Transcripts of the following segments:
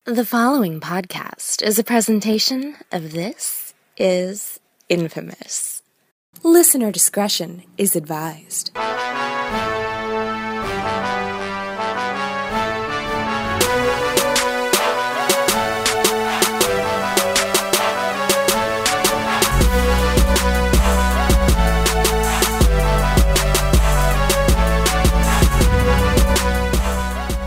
The following podcast is a presentation of This Is Infamous. Listener discretion is advised.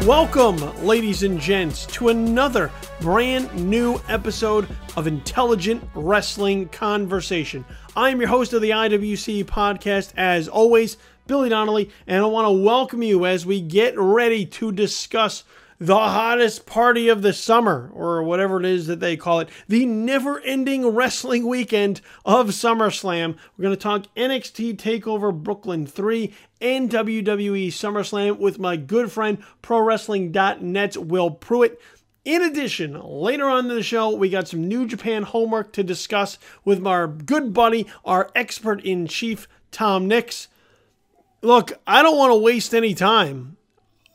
Welcome, ladies and gents, to another brand new episode of Intelligent Wrestling Conversation. I am your host of the IWC podcast, as always, Billy Donnelly, and I want to welcome you as we get ready to discuss the hottest party of the summer, or whatever it is that they call it, the never-ending wrestling weekend of SummerSlam. We're going to talk NXT TakeOver Brooklyn 3 and WWE SummerSlam with my good friend, ProWrestling.net's Will Pruett. In addition, later on in the show, we got some New Japan homework to discuss with our good buddy, our expert-in-chief, Tom Nix. Look, I don't want to waste any time.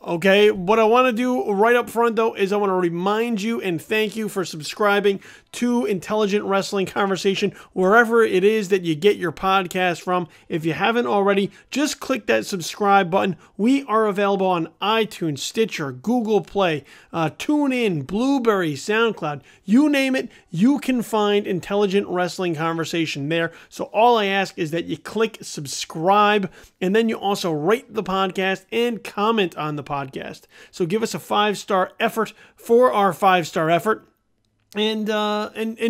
Okay, what I want to do right up front, though, is I want to remind you and thank you for subscribing to Intelligent Wrestling Conversation, wherever it is that you get your podcast from. If you haven't already, just click that subscribe button. We are available on iTunes, Stitcher, Google Play, TuneIn, Blueberry, SoundCloud. You name it, you can find Intelligent Wrestling Conversation there. So all I ask is that you click subscribe, and then you also rate the podcast and comment on the podcast. So give us a 5-star effort for our 5-star effort. And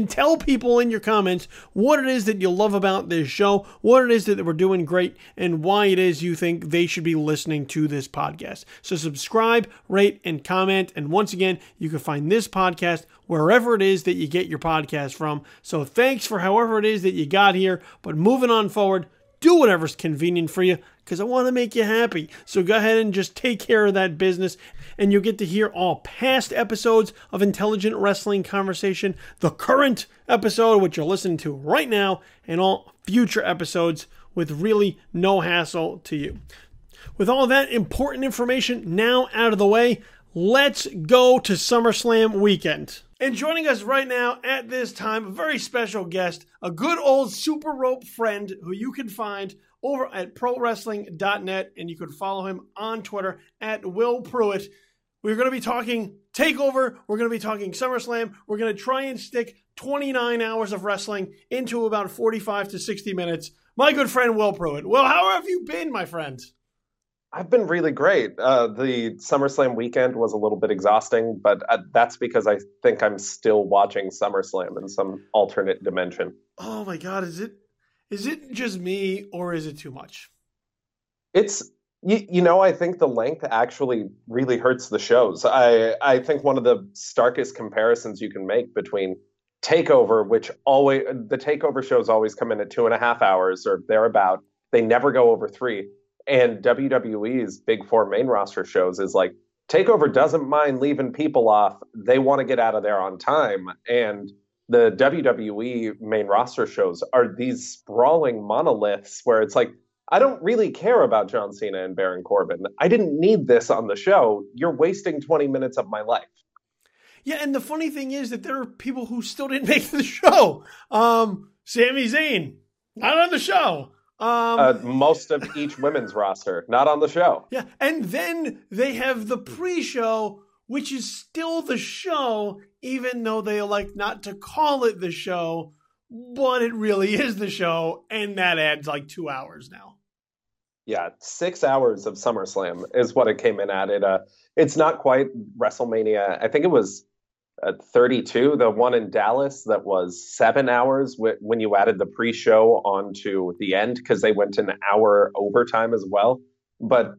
tell people in your comments what it is that you love about this show, what it is that we're doing great, and why it is you think they should be listening to this podcast. So subscribe, rate, and comment. And once again, you can find this podcast wherever it is that you get your podcast from. So thanks for however it is that you got here. But moving on forward, do whatever's convenient for you, because I want to make you happy. So go ahead and just take care of that business, and you'll get to hear all past episodes of Intelligent Wrestling Conversation, the current episode, which you're listening to right now, and all future episodes with really no hassle to you. With all that important information now out of the way, let's go to SummerSlam weekend. And joining us right now at this time, a very special guest, a good old Super Rope friend who you can find over at ProWrestling.net, and you can follow him on Twitter at Will Pruett. We're going to be talking TakeOver. We're going to be talking SummerSlam. We're going to try and stick 29 hours of wrestling into about 45 to 60 minutes. My good friend, Will Pruett. Will, how have you been, my friend? I've been really great. The SummerSlam weekend was a little bit exhausting, but that's because I think I'm still watching SummerSlam in some alternate dimension. Oh my God, is it just me, or is it too much? It's, I think the length actually really hurts the shows. I think one of the starkest comparisons you can make between TakeOver, which the TakeOver shows always come in at 2.5 hours or thereabout. They never go over 3. And WWE's Big Four main roster shows is like, TakeOver doesn't mind leaving people off. They want to get out of there on time. And the WWE main roster shows are these sprawling monoliths where it's like, I don't really care about John Cena and Baron Corbin. I didn't need this on the show. You're wasting 20 minutes of my life. Yeah, and the funny thing is that there are people who still didn't make the show. Sami Zayn, not on the show. Most of each women's roster, not on the show. Yeah, and then they have the pre-show, which is still the show, even though they elect not to call it the show, but it really is the show, and that adds like 2 hours now. Yeah, 6 hours of SummerSlam is what it came in at. It's not quite WrestleMania. I think it was 32, the one in Dallas that was 7 hours when you added the pre-show onto the end, because they went an hour overtime as well. But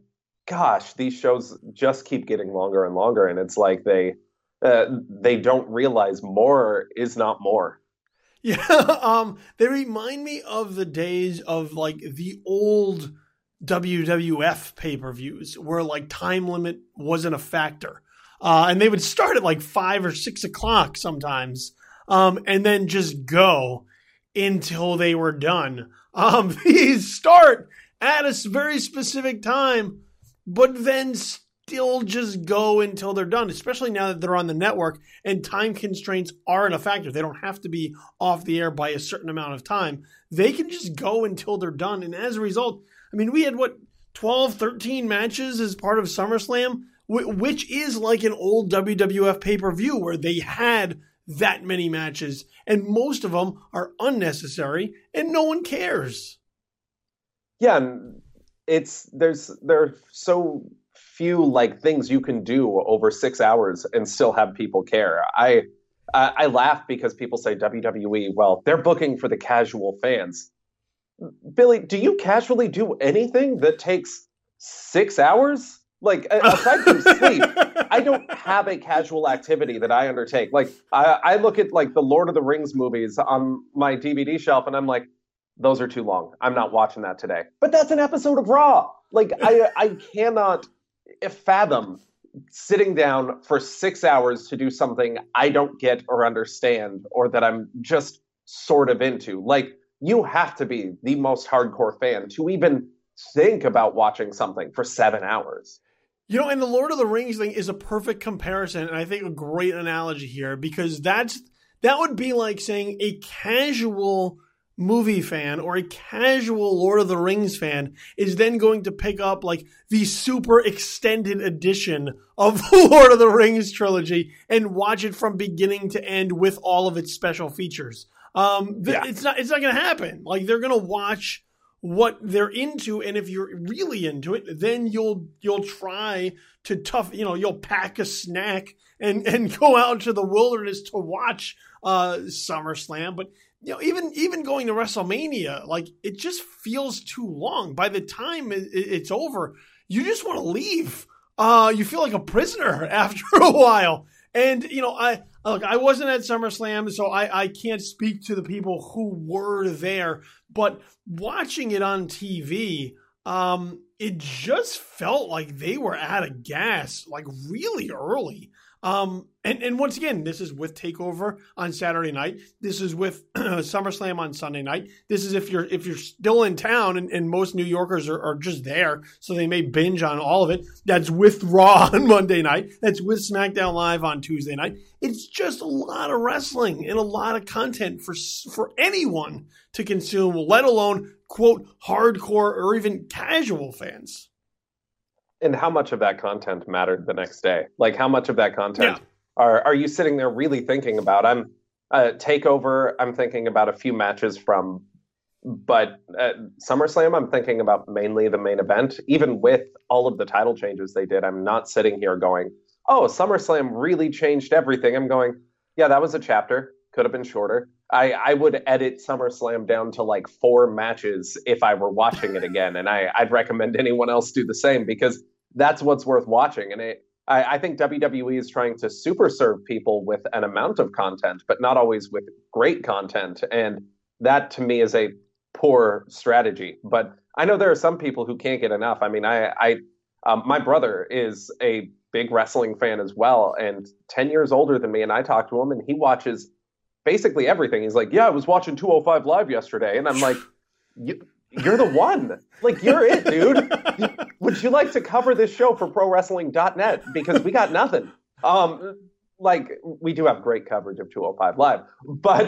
gosh, these shows just keep getting longer and longer, and it's like they don't realize more is not more. Yeah, they remind me of the days of like the old WWF pay-per-views where like time limit wasn't a factor. And they would start at like 5 or 6 o'clock sometimes, and then just go until they were done. These start at a very specific time, but then still just go until they're done, especially now that they're on the network and time constraints aren't a factor. They don't have to be off the air by a certain amount of time. They can just go until they're done. And as a result, I mean, we had 12, 13 matches as part of SummerSlam, which is like an old WWF pay-per-view where they had that many matches, and most of them are unnecessary and no one cares. Yeah, and there are so few like things you can do over 6 hours and still have people care. I laugh because people say WWE, well, they're booking for the casual fans. Billy, do you casually do anything that takes 6 hours? Like, aside from sleep, I don't have a casual activity that I undertake. Like, I look at, like, the Lord of the Rings movies on my DVD shelf, and I'm like, those are too long. I'm not watching that today. But that's an episode of Raw. Like, I cannot fathom sitting down for 6 hours to do something I don't get or understand or that I'm just sort of into. Like, you have to be the most hardcore fan to even think about watching something for 7 hours. You know, and the Lord of the Rings thing is a perfect comparison, and I think a great analogy here, because that would be like saying a casual movie fan or a casual Lord of the Rings fan is then going to pick up like the super extended edition of the Lord of the Rings trilogy and watch it from beginning to end with all of its special features. It's not going to happen. Like, they're going to watch what they're into, and if you're really into it, then you'll try to you'll pack a snack and go out into the wilderness to watch SummerSlam. But you know, even going to WrestleMania, like, it just feels too long. By the time it's over, you just want to leave. You feel like a prisoner after a while. And you know, I wasn't at SummerSlam, so I can't speak to the people who were there. But watching it on TV, it just felt like they were out of gas, like really early. And once again, this is with TakeOver on Saturday night. This is with SummerSlam on Sunday night. This is if you're still in town, and most New Yorkers are just there, so they may binge on all of it. That's with Raw on Monday night. That's with SmackDown Live on Tuesday night. It's just a lot of wrestling and a lot of content for anyone to consume, let alone, quote, hardcore or even casual fans. And how much of that content mattered the next day? Like, how much of that content are you sitting there really thinking about? I'm TakeOver, I'm thinking about a few matches from, but SummerSlam, I'm thinking about mainly the main event. Even with all of the title changes they did, I'm not sitting here going, oh, SummerSlam really changed everything. I'm going, yeah, that was a chapter. Could have been shorter. I would edit SummerSlam down to like 4 matches if I were watching it again. And I'd recommend anyone else do the same, because that's what's worth watching. And I think WWE is trying to super serve people with an amount of content, but not always with great content. And that to me is a poor strategy. But I know there are some people who can't get enough. I mean, my brother is a big wrestling fan as well, and 10 years older than me. And I talk to him, and he watches basically everything. He's like, yeah, I was watching 205 Live yesterday. And I'm like, you're the one. Like, you're it, dude. Would you like to cover this show for ProWrestling.net? Because we got nothing. Like, we do have great coverage of 205 Live. But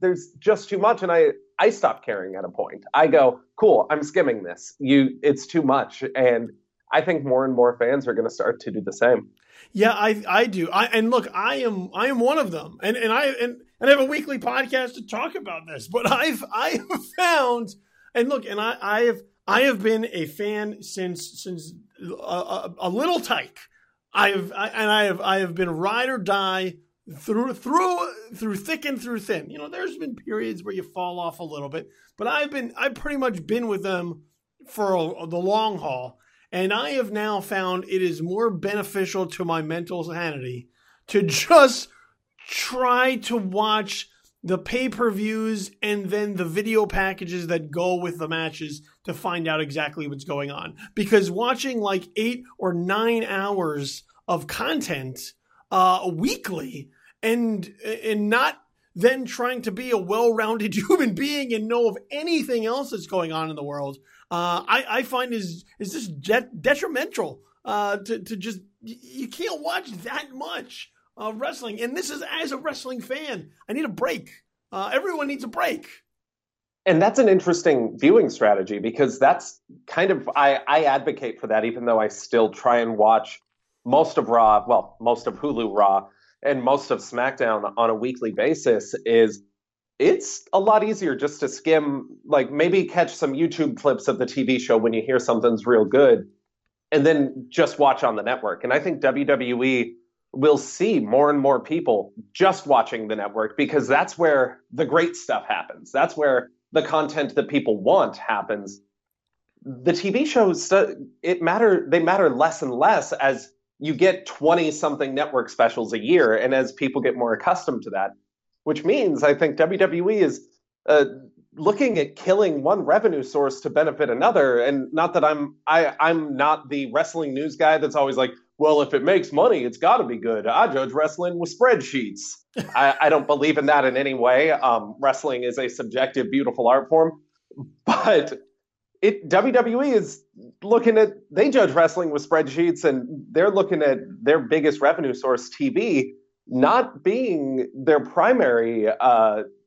there's just too much. And I stop caring at a point. I go, cool, I'm skimming this. It's too much. And I think more and more fans are going to start to do the same. Yeah, I do. And look, I am one of them, and I have a weekly podcast to talk about this. But I have found, and look, and I have been a fan since a little tyke. I have been ride or die through thick and through thin. You know, there's been periods where you fall off a little bit, but I've pretty much been with them for the long haul. And I have now found it is more beneficial to my mental sanity to just try to watch the pay-per-views and then the video packages that go with the matches to find out exactly what's going on. Because watching like 8 or 9 hours of content weekly and not then trying to be a well-rounded human being and know of anything else that's going on in the world, I find is just detrimental to just, you can't watch that much wrestling. And this is as a wrestling fan. I need a break. Everyone needs a break. And that's an interesting viewing strategy, because that's kind of, I advocate for that, even though I still try and watch most of Raw, well, most of Hulu Raw and most of SmackDown on a weekly basis. It's a lot easier just to skim, like maybe catch some YouTube clips of the TV show when you hear something's real good, and then just watch on the network. And I think WWE will see more and more people just watching the network, because that's where the great stuff happens. That's where the content that people want happens. The TV shows, they matter less and less as you get 20-something network specials a year, and as people get more accustomed to that, which means I think WWE is looking at killing one revenue source to benefit another. And not that I'm not the wrestling news guy that's always like, well, if it makes money, it's got to be good. I judge wrestling with spreadsheets. I don't believe in that in any way. Wrestling is a subjective, beautiful art form. But WWE is they judge wrestling with spreadsheets, and they're looking at their biggest revenue source, TV, not being their primary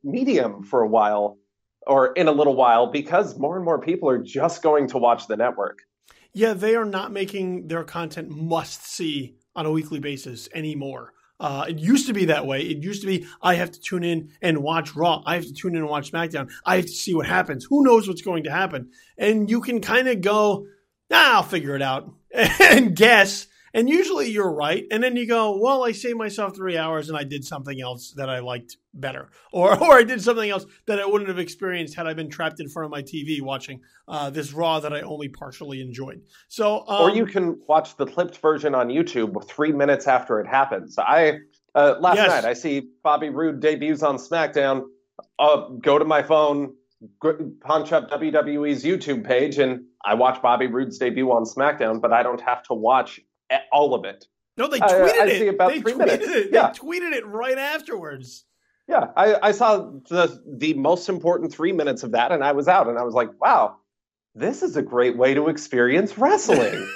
medium for a while, or in a little while, because more and more people are just going to watch the network. Yeah, they are not making their content must-see on a weekly basis anymore. It used to be that way. It used to be, I have to tune in and watch Raw. I have to tune in and watch SmackDown. I have to see what happens. Who knows what's going to happen? And you can kind of go, I'll figure it out, and guess. And usually you're right. And then you go, well, I saved myself 3 hours and I did something else that I liked better. Or I did something else that I wouldn't have experienced had I been trapped in front of my TV watching this Raw that I only partially enjoyed. So, or you can watch the clipped version on YouTube 3 minutes after it happens. Last night I see Bobby Roode debuts on SmackDown. Go to my phone, punch up WWE's YouTube page, and I watch Bobby Roode's debut on SmackDown, but I don't have to watch all of it. No, they tweeted it. See about they 3 tweeted minutes. it. Yeah. They tweeted it right afterwards. Yeah, I saw the most important 3 minutes of that, and I was out, and I was like, wow, this is a great way to experience wrestling.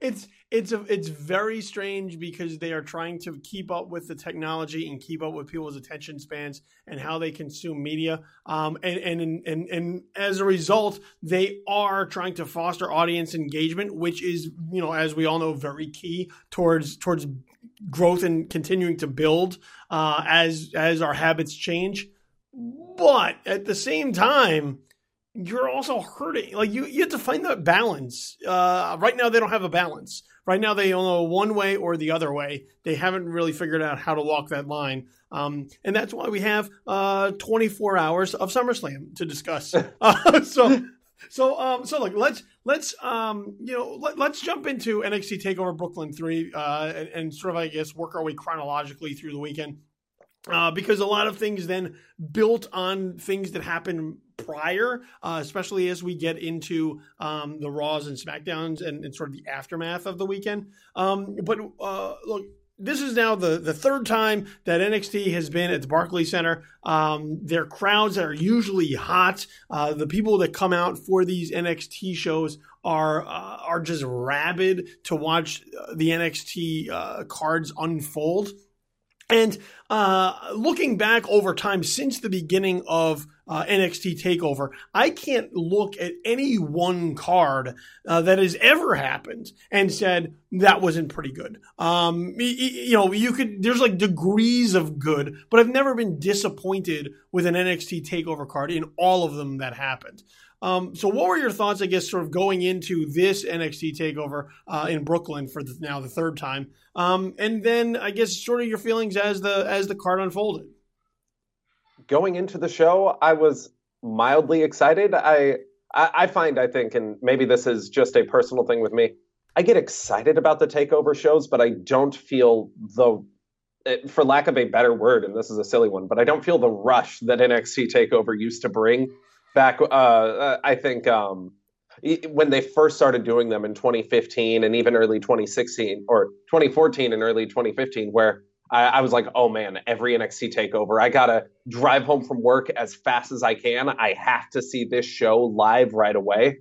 It's very strange, because they are trying to keep up with the technology and keep up with people's attention spans and how they consume media. And as a result, they are trying to foster audience engagement, which is, as we all know, very key towards growth and continuing to build as our habits change. But at the same time, you're also hurting. Like you have to find that balance. Right now, they don't have a balance. Right now, they don't know one way or the other way. They haven't really figured out how to walk that line. And that's why we have 24 hours of SummerSlam to discuss. So look, let's jump into NXT TakeOver Brooklyn 3 and sort of, I guess, work our way chronologically through the weekend. Because a lot of things then built on things that happened prior, especially as we get into the Raws and SmackDowns and sort of the aftermath of the weekend. But look, this is now the third time that NXT has been at the Barclays Center. Their crowds are usually hot. The people that come out for these NXT shows are just rabid to watch the NXT cards unfold. And looking back over time since the beginning of NXT TakeOver, I can't look at any one card that has ever happened and said that wasn't pretty good. You could, there's like degrees of good, but I've never been disappointed with an NXT TakeOver card in all of them that happened. So what were your thoughts, I guess, sort of going into this NXT TakeOver in Brooklyn for now the third time? And then I guess sort of your feelings as the card unfolded. Going into the show, I was mildly excited. I think, and maybe this is just a personal thing with me, I get excited about the TakeOver shows, but I don't feel for lack of a better word, and this is a silly one, but I don't feel the rush that NXT TakeOver used to bring back. I think when they first started doing them in 2015 and even early 2016 or 2014 and early 2015, where I was like, oh man, every NXT TakeOver, I gotta drive home from work as fast as I can. I have to see this show live right away.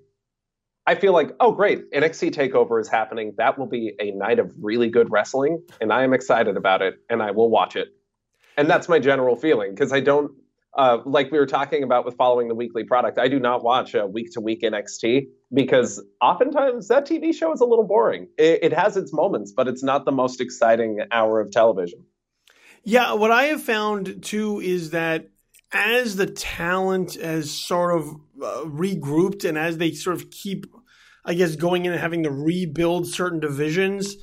I feel like, oh great, NXT TakeOver is happening. That will be a night of really good wrestling, and I am excited about it, and I will watch it. And that's my general feeling, because I don't, like we were talking about with following the weekly product, I do not watch week-to-week NXT, because oftentimes that TV show is a little boring. It has its moments, but it's not the most exciting hour of television. Yeah, what I have found, too, is that as the talent has sort of regrouped and as they sort of keep, I guess, going in and having to rebuild certain divisions,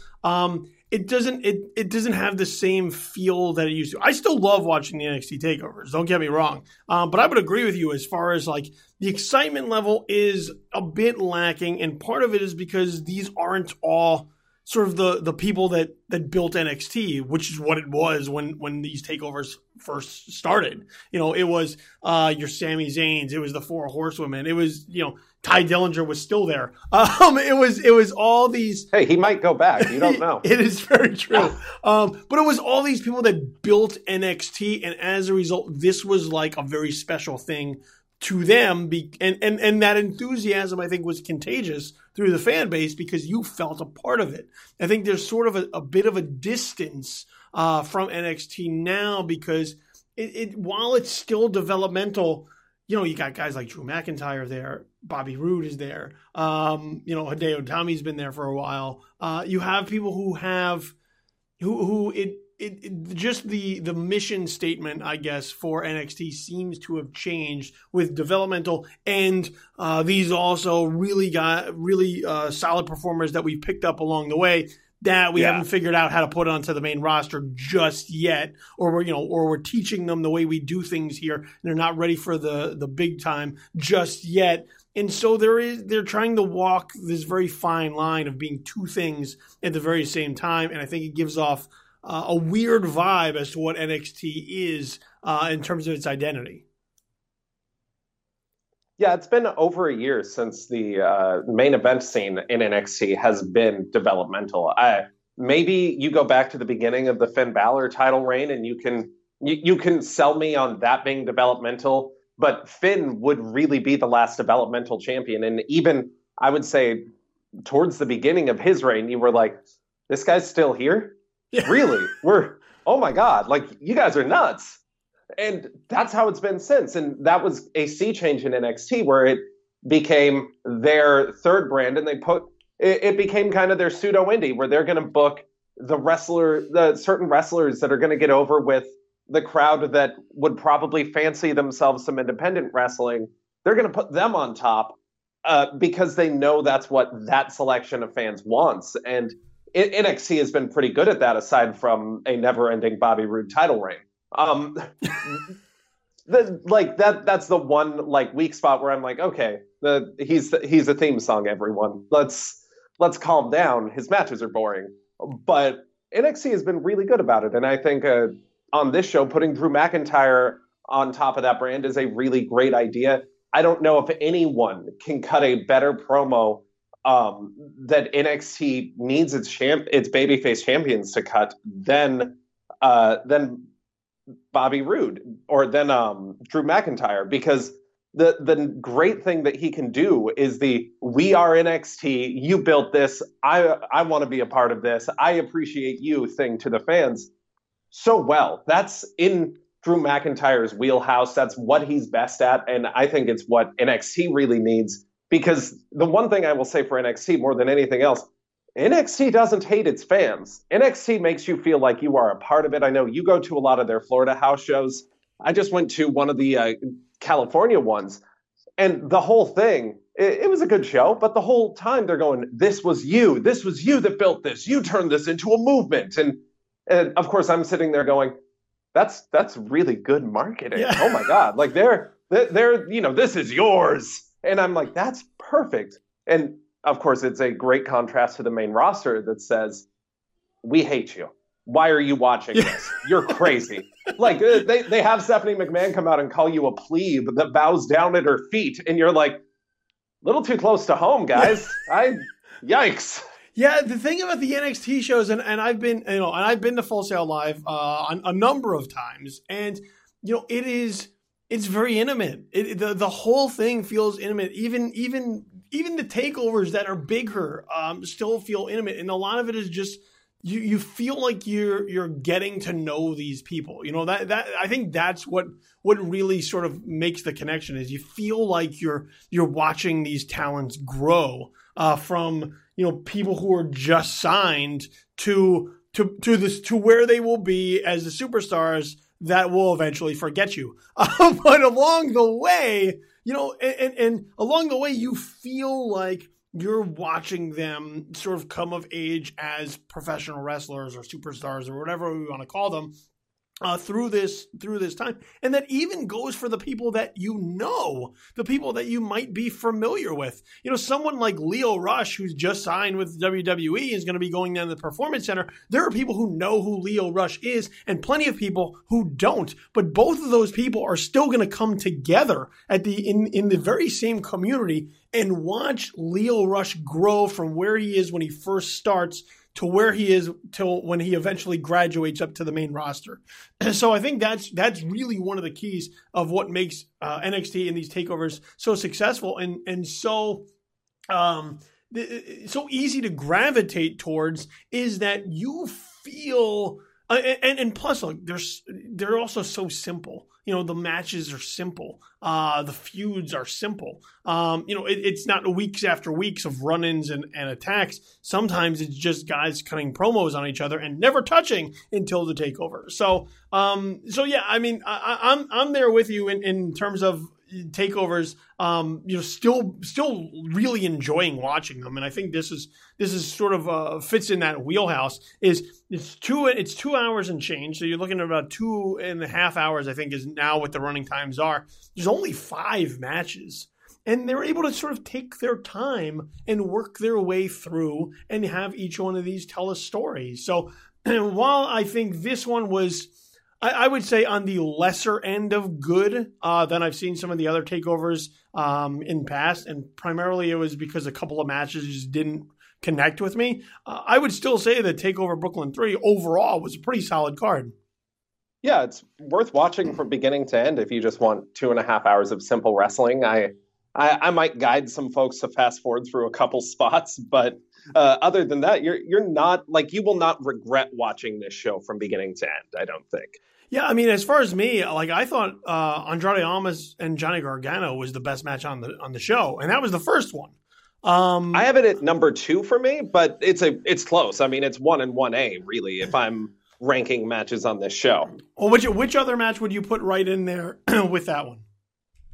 it doesn't have the same feel that it used to. I still love watching the NXT takeovers, don't get me wrong. But I would agree with you as far as like the excitement level is a bit lacking, and part of it is because these aren't all sort of the people that built NXT, which is what it was when these takeovers first started. You know, it was your Sami Zayns, it was the Four Horsewomen, it was, you know, Ty Dillinger was still there. It was all these. Hey, he might go back. You don't know. It is very true. But it was all these people that built NXT, and as a result, this was like a very special thing to them. And that enthusiasm, I think, was contagious through the fan base because you felt a part of it. I think there's sort of a bit of a distance from NXT now because it while it's still developmental. You know, you got guys like Drew McIntyre there. Bobby Roode is there. You know, Hideo Itami's been there for a while. You have people who just the mission statement, I guess, for NXT seems to have changed with developmental and these also really solid performers that we've picked up along the way that we haven't figured out how to put onto the main roster just yet, or we're teaching them the way we do things here, and they're not ready for the big time just yet. And so they're trying to walk this very fine line of being two things at the very same time, and I think it gives off a weird vibe as to what NXT is in terms of its identity. Yeah, it's been over a year since the main event scene in NXT has been developmental. Maybe you go back to the beginning of the Finn Balor title reign and you can sell me on that being developmental, but Finn would really be the last developmental champion. And even, I would say, towards the beginning of his reign, you were like, this guy's still here? Yeah. Really? Oh my God, like, you guys are nuts. And that's how it's been since. And that was a sea change in NXT where it became their third brand, and it became kind of their pseudo indie where they're going to book the certain wrestlers that are going to get over with the crowd that would probably fancy themselves some independent wrestling. They're going to put them on top because they know that's what that selection of fans wants. And NXT has been pretty good at that, aside from a never-ending Bobby Roode title reign. That's the one like weak spot where I'm like, okay, he's a theme song, everyone. Let's calm down. His matches are boring. But NXT has been really good about it. And I think on this show, putting Drew McIntyre on top of that brand is a really great idea. I don't know if anyone can cut a better promo that NXT needs its babyface champions to cut than Bobby Roode or then Drew McIntyre, because the great thing that he can do is we are NXT, you built this, I want to be a part of this, I appreciate you thing to the fans so well. That's in Drew McIntyre's wheelhouse. That's what he's best at, and I think it's what NXT really needs, because the one thing I will say for NXT more than anything else, NXT doesn't hate its fans. NXT makes you feel like you are a part of it. I know you go to a lot of their Florida house shows. I just went to one of the California ones, and the whole thing, it was a good show, but the whole time they're going, this was you that built this. You turned this into a movement. And of course I'm sitting there going, that's really good marketing. Yeah. Oh my God. Like they're, this is yours. And I'm like, that's perfect. And of course, it's a great contrast to the main roster that says, we hate you. Why are you watching this? You're crazy. Like, they have Stephanie McMahon come out and call you a plebe that bows down at her feet. And you're like, little too close to home, guys. Yikes. Yeah, the thing about the NXT shows, and I've been, I've been to Full Sail Live on a number of times, and it's very intimate. The whole thing feels intimate. Even the takeovers that are bigger still feel intimate, and a lot of it is just you feel like you're getting to know these people. That I think that's what really sort of makes the connection is you feel like you're watching these talents grow from people who are just signed to where they will be as the superstars that will eventually forget you. But along the way, and along the way, you feel like you're watching them sort of come of age as professional wrestlers or superstars or whatever we want to call them. Through this time. And that even goes for the people that the people that you might be familiar with. Someone like Lio Rush, who's just signed with WWE, is going to be going down to the Performance Center. There are people who know who Lio Rush is and plenty of people who don't. But both of those people are still going to come together in the very same community and watch Lio Rush grow from where he is when he first starts to where he is till when he eventually graduates up to the main roster. So I think that's really one of the keys of what makes NXT and these takeovers so successful and so easy to gravitate towards is that you feel and plus look, they're also so simple. The matches are simple. The feuds are simple. It's not weeks after weeks of run-ins and attacks. Sometimes it's just guys cutting promos on each other and never touching until the takeover. So yeah, I mean, I'm there with you in terms of takeovers. Still really enjoying watching them, and I think this is sort of fits in that wheelhouse. It's 2 hours and change, so you're looking at about 2.5 hours. I think is now what the running times are. There's only 5 matches, and they're able to sort of take their time and work their way through and have each one of these tell a story. So while I think this one was, I would say, on the lesser end of good than I've seen some of the other takeovers in past, and primarily it was because a couple of matches just didn't connect with me. I would still say that TakeOver Brooklyn 3 overall was a pretty solid card. Yeah, it's worth watching from beginning to end if you just want 2.5 hours of simple wrestling. I might guide some folks to fast forward through a couple spots, but other than that, you're not you will not regret watching this show from beginning to end, I don't think. Yeah, I mean, as far as me, I thought Andrade Almas and Johnny Gargano was the best match on the show, and that was the first one. I have it at number 2 for me, but it's close. I mean, it's 1 and 1A really if I'm ranking matches on this show. Well, which other match would you put right in there with that one?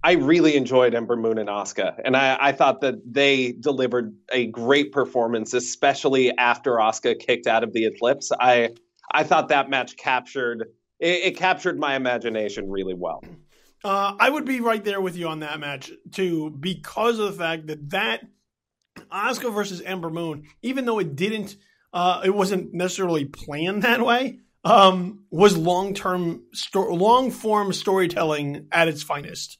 I really enjoyed Ember Moon and Asuka, and I thought that they delivered a great performance, especially after Asuka kicked out of the Eclipse. I thought that match captured my imagination really well. I would be right there with you on that match too, because of the fact that Asuka versus Ember Moon, even though it wasn't necessarily planned that way, was long-form storytelling at its finest.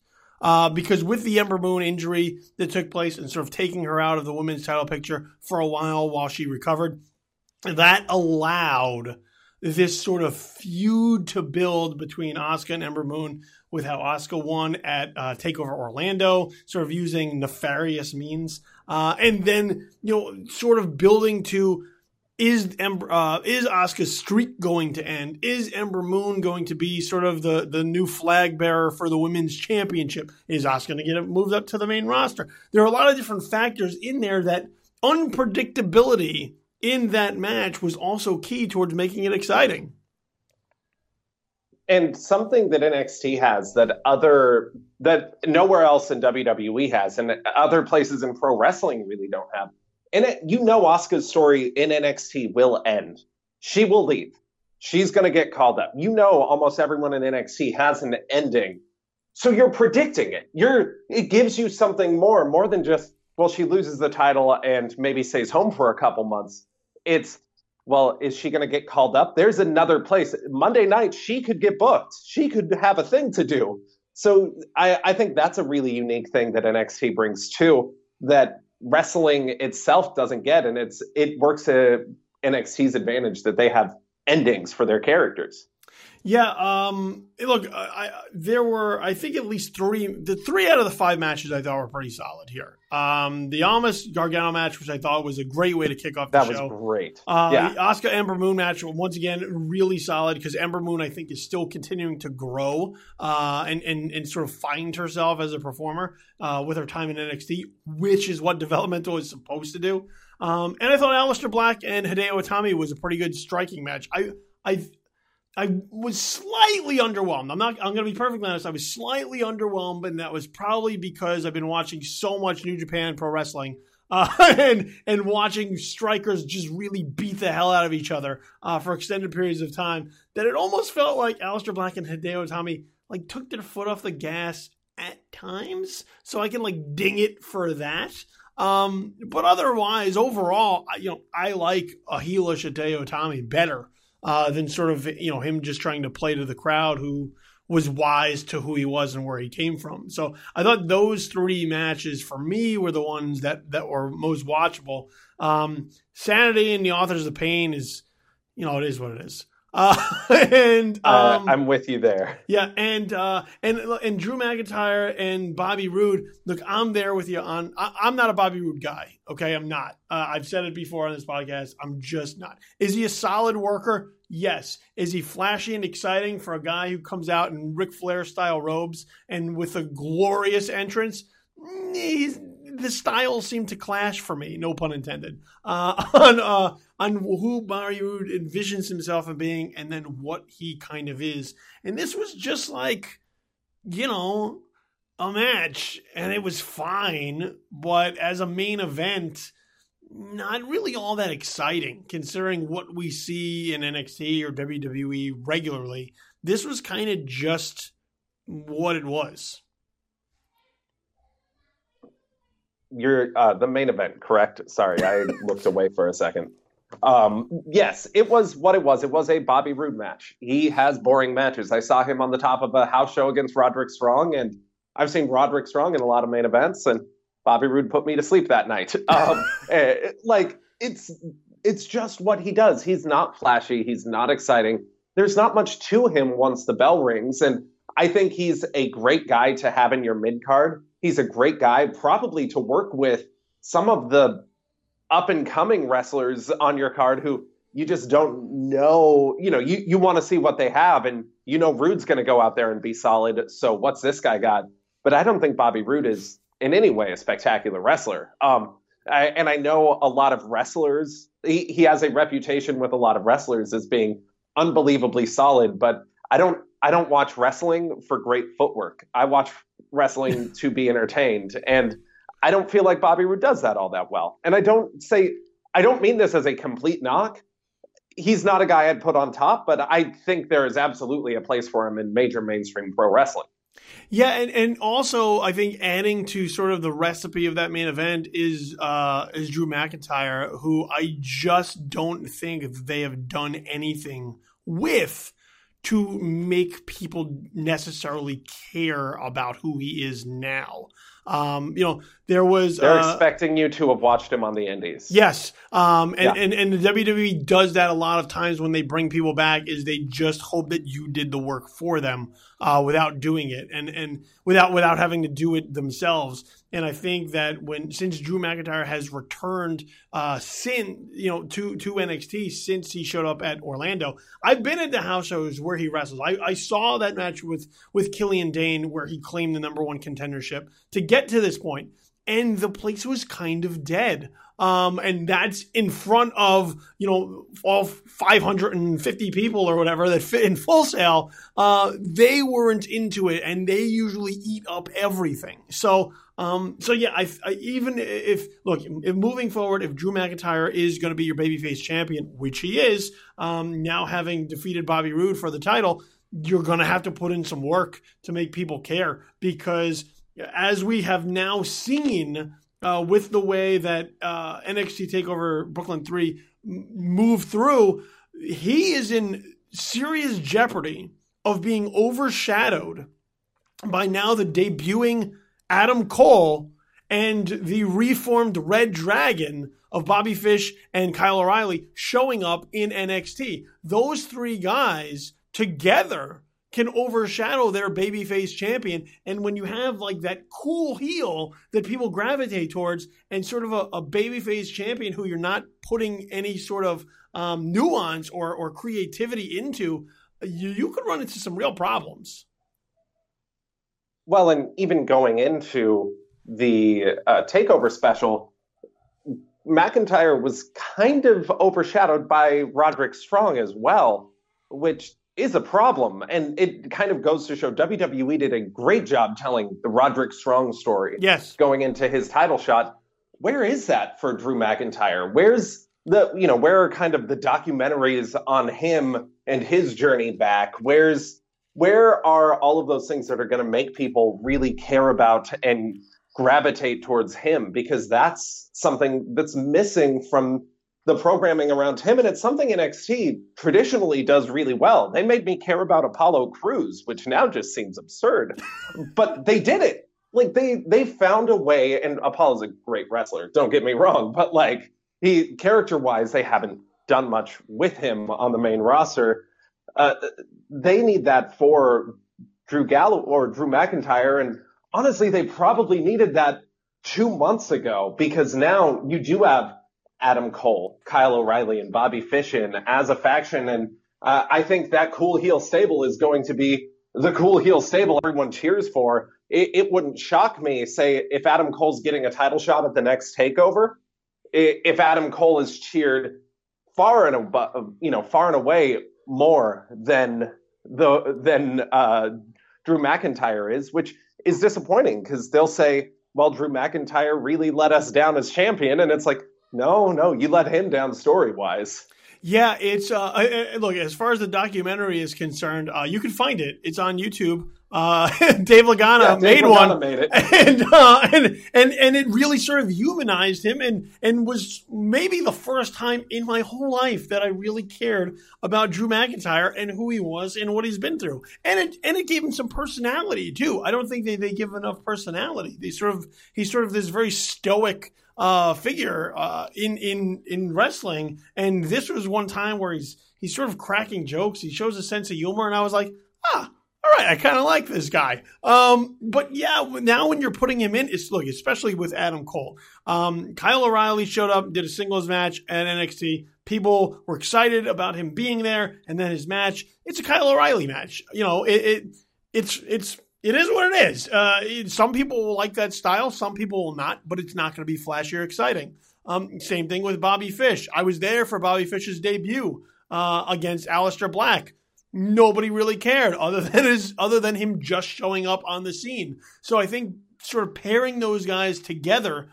Because with the Ember Moon injury that took place and sort of taking her out of the women's title picture for a while she recovered, that allowed this sort of feud to build between Asuka and Ember Moon, with how Asuka won at TakeOver Orlando, sort of using nefarious means, and then sort of building to is Asuka's streak going to end? Is Ember Moon going to be sort of the new flag bearer for the women's championship? Is Asuka going to get moved up to the main roster? There are a lot of different factors in there that unpredictability in that match was also key towards making it exciting. And something that NXT has that nowhere else in WWE has, and other places in pro wrestling really don't have. And Asuka's story in NXT will end. She will leave. She's going to get called up. Almost everyone in NXT has an ending. So you're predicting it. It gives you something more than just, well, she loses the title and maybe stays home for a couple months. It's, well, is she going to get called up? There's another place. Monday night, she could get booked. She could have a thing to do. So I think that's a really unique thing that NXT brings too, that wrestling itself doesn't get, and it works to NXT's advantage that they have endings for their characters. Yeah, look, there were, I think, at least three out of the 5 matches I thought were pretty solid here. The Almas Gargano match, which I thought was a great way to kick off the show. That was great. The Asuka Ember Moon match, once again, really solid because Ember Moon, I think, is still continuing to grow and sort of find herself as a performer with her time in NXT, which is what developmental is supposed to do. And I thought Aleister Black and Hideo Itami was a pretty good striking match. I was slightly underwhelmed. I'm going to be perfectly honest. I was slightly underwhelmed, and that was probably because I've been watching so much New Japan Pro Wrestling and watching strikers just really beat the hell out of each other for extended periods of time that it almost felt like Aleister Black and Hideo Itami like took their foot off the gas at times. So I can like ding it for that. But otherwise, overall, I like a heelish Hideo Itami better than sort of, him just trying to play to the crowd who was wise to who he was and where he came from. So I thought those 3 matches for me were the ones that were most watchable. Sanity and the Authors of Pain is, it is what it is. I'm with you there. Yeah, and Drew McIntyre and Bobby Roode. Look, I'm there with you on. I'm not a Bobby Roode guy. Okay, I'm not. I've said it before on this podcast. I'm just not. Is he a solid worker? Yes. Is he flashy and exciting for a guy who comes out in Ric Flair style robes and with a glorious entrance? The styles seem to clash for me, no pun intended, on who Bobby Roode envisions himself as being and then what he kind of is. And this was just like, a match, and it was fine, but as a main event, not really all that exciting, considering what we see in NXT or WWE regularly. This was kind of just what it was. You're the main event, correct? Sorry, I looked away for a second. Yes, it was what it was. It was a Bobby Roode match. He has boring matches. I saw him on the top of a house show against Roderick Strong, and I've seen Roderick Strong in a lot of main events, and Bobby Roode put me to sleep that night. It's just what he does. He's not flashy. He's not exciting. There's not much to him once the bell rings, and I think he's a great guy to have in your mid-card. He's a great guy probably to work with some of the up-and-coming wrestlers on your card who you just don't know. You want to see what they have, and Roode's going to go out there and be solid, so what's this guy got? But I don't think Bobby Roode is in any way a spectacular wrestler. I know a lot of wrestlers, he has a reputation with a lot of wrestlers as being unbelievably solid, but I don't watch wrestling for great footwork. I watch wrestling to be entertained, and I don't feel like Bobby Roode does that all that well. And I don't mean this as a complete knock. He's not a guy I'd put on top, but I think there is absolutely a place for him in major mainstream pro wrestling. Yeah, and also I think adding to sort of the recipe of that main event is Drew McIntyre, who I just don't think they have done anything with to make people necessarily care about who he is now. They're expecting you to have watched him on the Indies. Yes. And the WWE does that a lot of times when they bring people back, is they just hope that you did the work for them without doing it and without having to do it themselves. And I think that since Drew McIntyre has returned to NXT since he showed up at Orlando, I've been at the house shows where he wrestles. I saw that match with Killian Dane where he claimed the number 1 contendership to get to this point, and the place was kind of dead. And that's in front of, all 550 people or whatever that fit in Full Sail. They weren't into it, and they usually eat up everything. So yeah, if moving forward, if Drew McIntyre is going to be your babyface champion, which he is, now having defeated Bobby Roode for the title, you're going to have to put in some work to make people care, because as we have now seen with the way that NXT TakeOver Brooklyn 3 moved through, he is in serious jeopardy of being overshadowed by now the debuting Adam Cole and the reformed Red Dragon of Bobby Fish and Kyle O'Reilly showing up in NXT. Those three guys together can overshadow their babyface champion. And when you have like that cool heel that people gravitate towards and sort of a babyface champion who you're not putting any sort of nuance or creativity into, you could run into some real problems. Well, and even going into the TakeOver special, McIntyre was kind of overshadowed by Roderick Strong as well, which is a problem. And it kind of goes to show WWE did a great job telling the Roderick Strong story. Yes. Going into his title shot. Where is that for Drew McIntyre? Where's where are kind of the documentaries on him and his journey back? Where are all of those things that are going to make people really care about and gravitate towards him? Because that's something that's missing from the programming around him. And it's something NXT traditionally does really well. They made me care about Apollo Crews, which now just seems absurd. But they did it. Like they found a way, and Apollo's a great wrestler, don't get me wrong, but like character-wise, they haven't done much with him on the main roster. They need that for Drew McIntyre, and honestly, they probably needed that 2 months ago, because now you do have Adam Cole, Kyle O'Reilly, and Bobby Fish in as a faction, and I think that cool heel stable is going to be the cool heel stable everyone cheers for. It wouldn't shock me, say, if Adam Cole's getting a title shot at the next TakeOver, if Adam Cole is cheered far and away more than Drew McIntyre is, which is disappointing, because they'll say, well, Drew McIntyre really let us down as champion. And it's like, no, you let him down story-wise. Yeah, it's look, as far as the documentary is concerned, you can find it. It's on YouTube. Dave Lagana made it, and it really sort of humanized him, and was maybe the first time in my whole life that I really cared about Drew McIntyre and who he was and what he's been through, and it gave him some personality too. I don't think they give enough personality. He's sort of this very stoic figure in wrestling, and this was one time where he's sort of cracking jokes. He shows a sense of humor, and I was like, all right, I kind of like this guy. But yeah, now when you're putting him in, especially with Adam Cole, Kyle O'Reilly showed up, did a singles match at NXT. People were excited about him being there, and then his match, it's a Kyle O'Reilly match. You know, it is what it is. Some people will like that style, some people will not, but it's not going to be flashy or exciting. Same thing with Bobby Fish. I was there for Bobby Fish's debut against Aleister Black. Nobody really cared other than him just showing up on the scene. So I think sort of pairing those guys together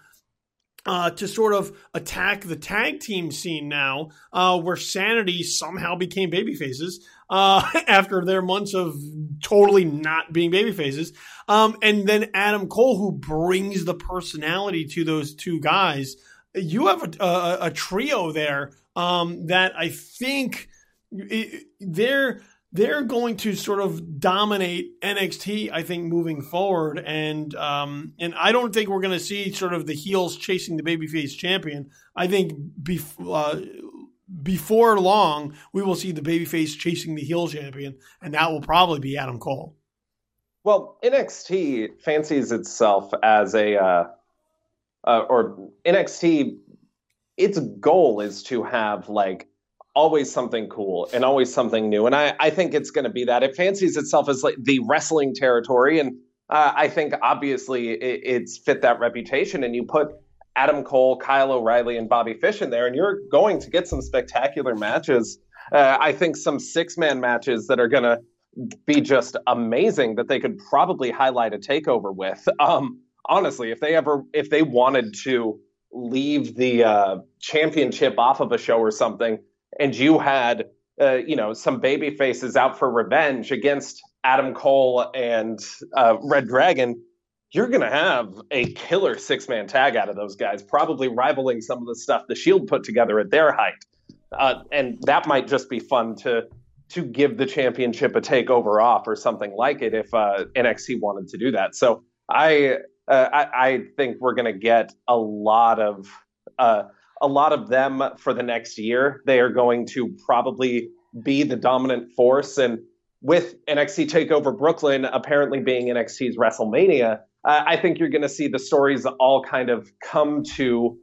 to sort of attack the tag team scene now, where Sanity somehow became babyfaces after their months of totally not being babyfaces, and then Adam Cole, who brings the personality to those two guys. You have a trio there that I think they're going to sort of dominate NXT, I think, moving forward. And I don't think we're going to see sort of the heels chasing the babyface champion. I think before long, we will see the babyface chasing the heel champion, and that will probably be Adam Cole. Well, NXT fancies itself as or NXT, its goal is to have like always something cool and always something new. And I think it's going to be that. It fancies itself as like the wrestling territory. And I think obviously it's fit that reputation. And you put Adam Cole, Kyle O'Reilly, and Bobby Fish in there, and you're going to get some spectacular matches. I think some 6-man matches that are going to be just amazing that they could probably highlight a TakeOver with. Honestly, if they wanted to leave the championship off of a show or something, and you had, some baby faces out for revenge against Adam Cole and Red Dragon, you're going to have a killer 6-man tag out of those guys, probably rivaling some of the stuff the Shield put together at their height. And that might just be fun to give the championship a takeover off or something like it if NXT wanted to do that. So I I think we're going to get a lot of them for the next year. They are going to probably be the dominant force, and with NXT TakeOver Brooklyn apparently being NXT's WrestleMania, I think you're going to see the stories all kind of come to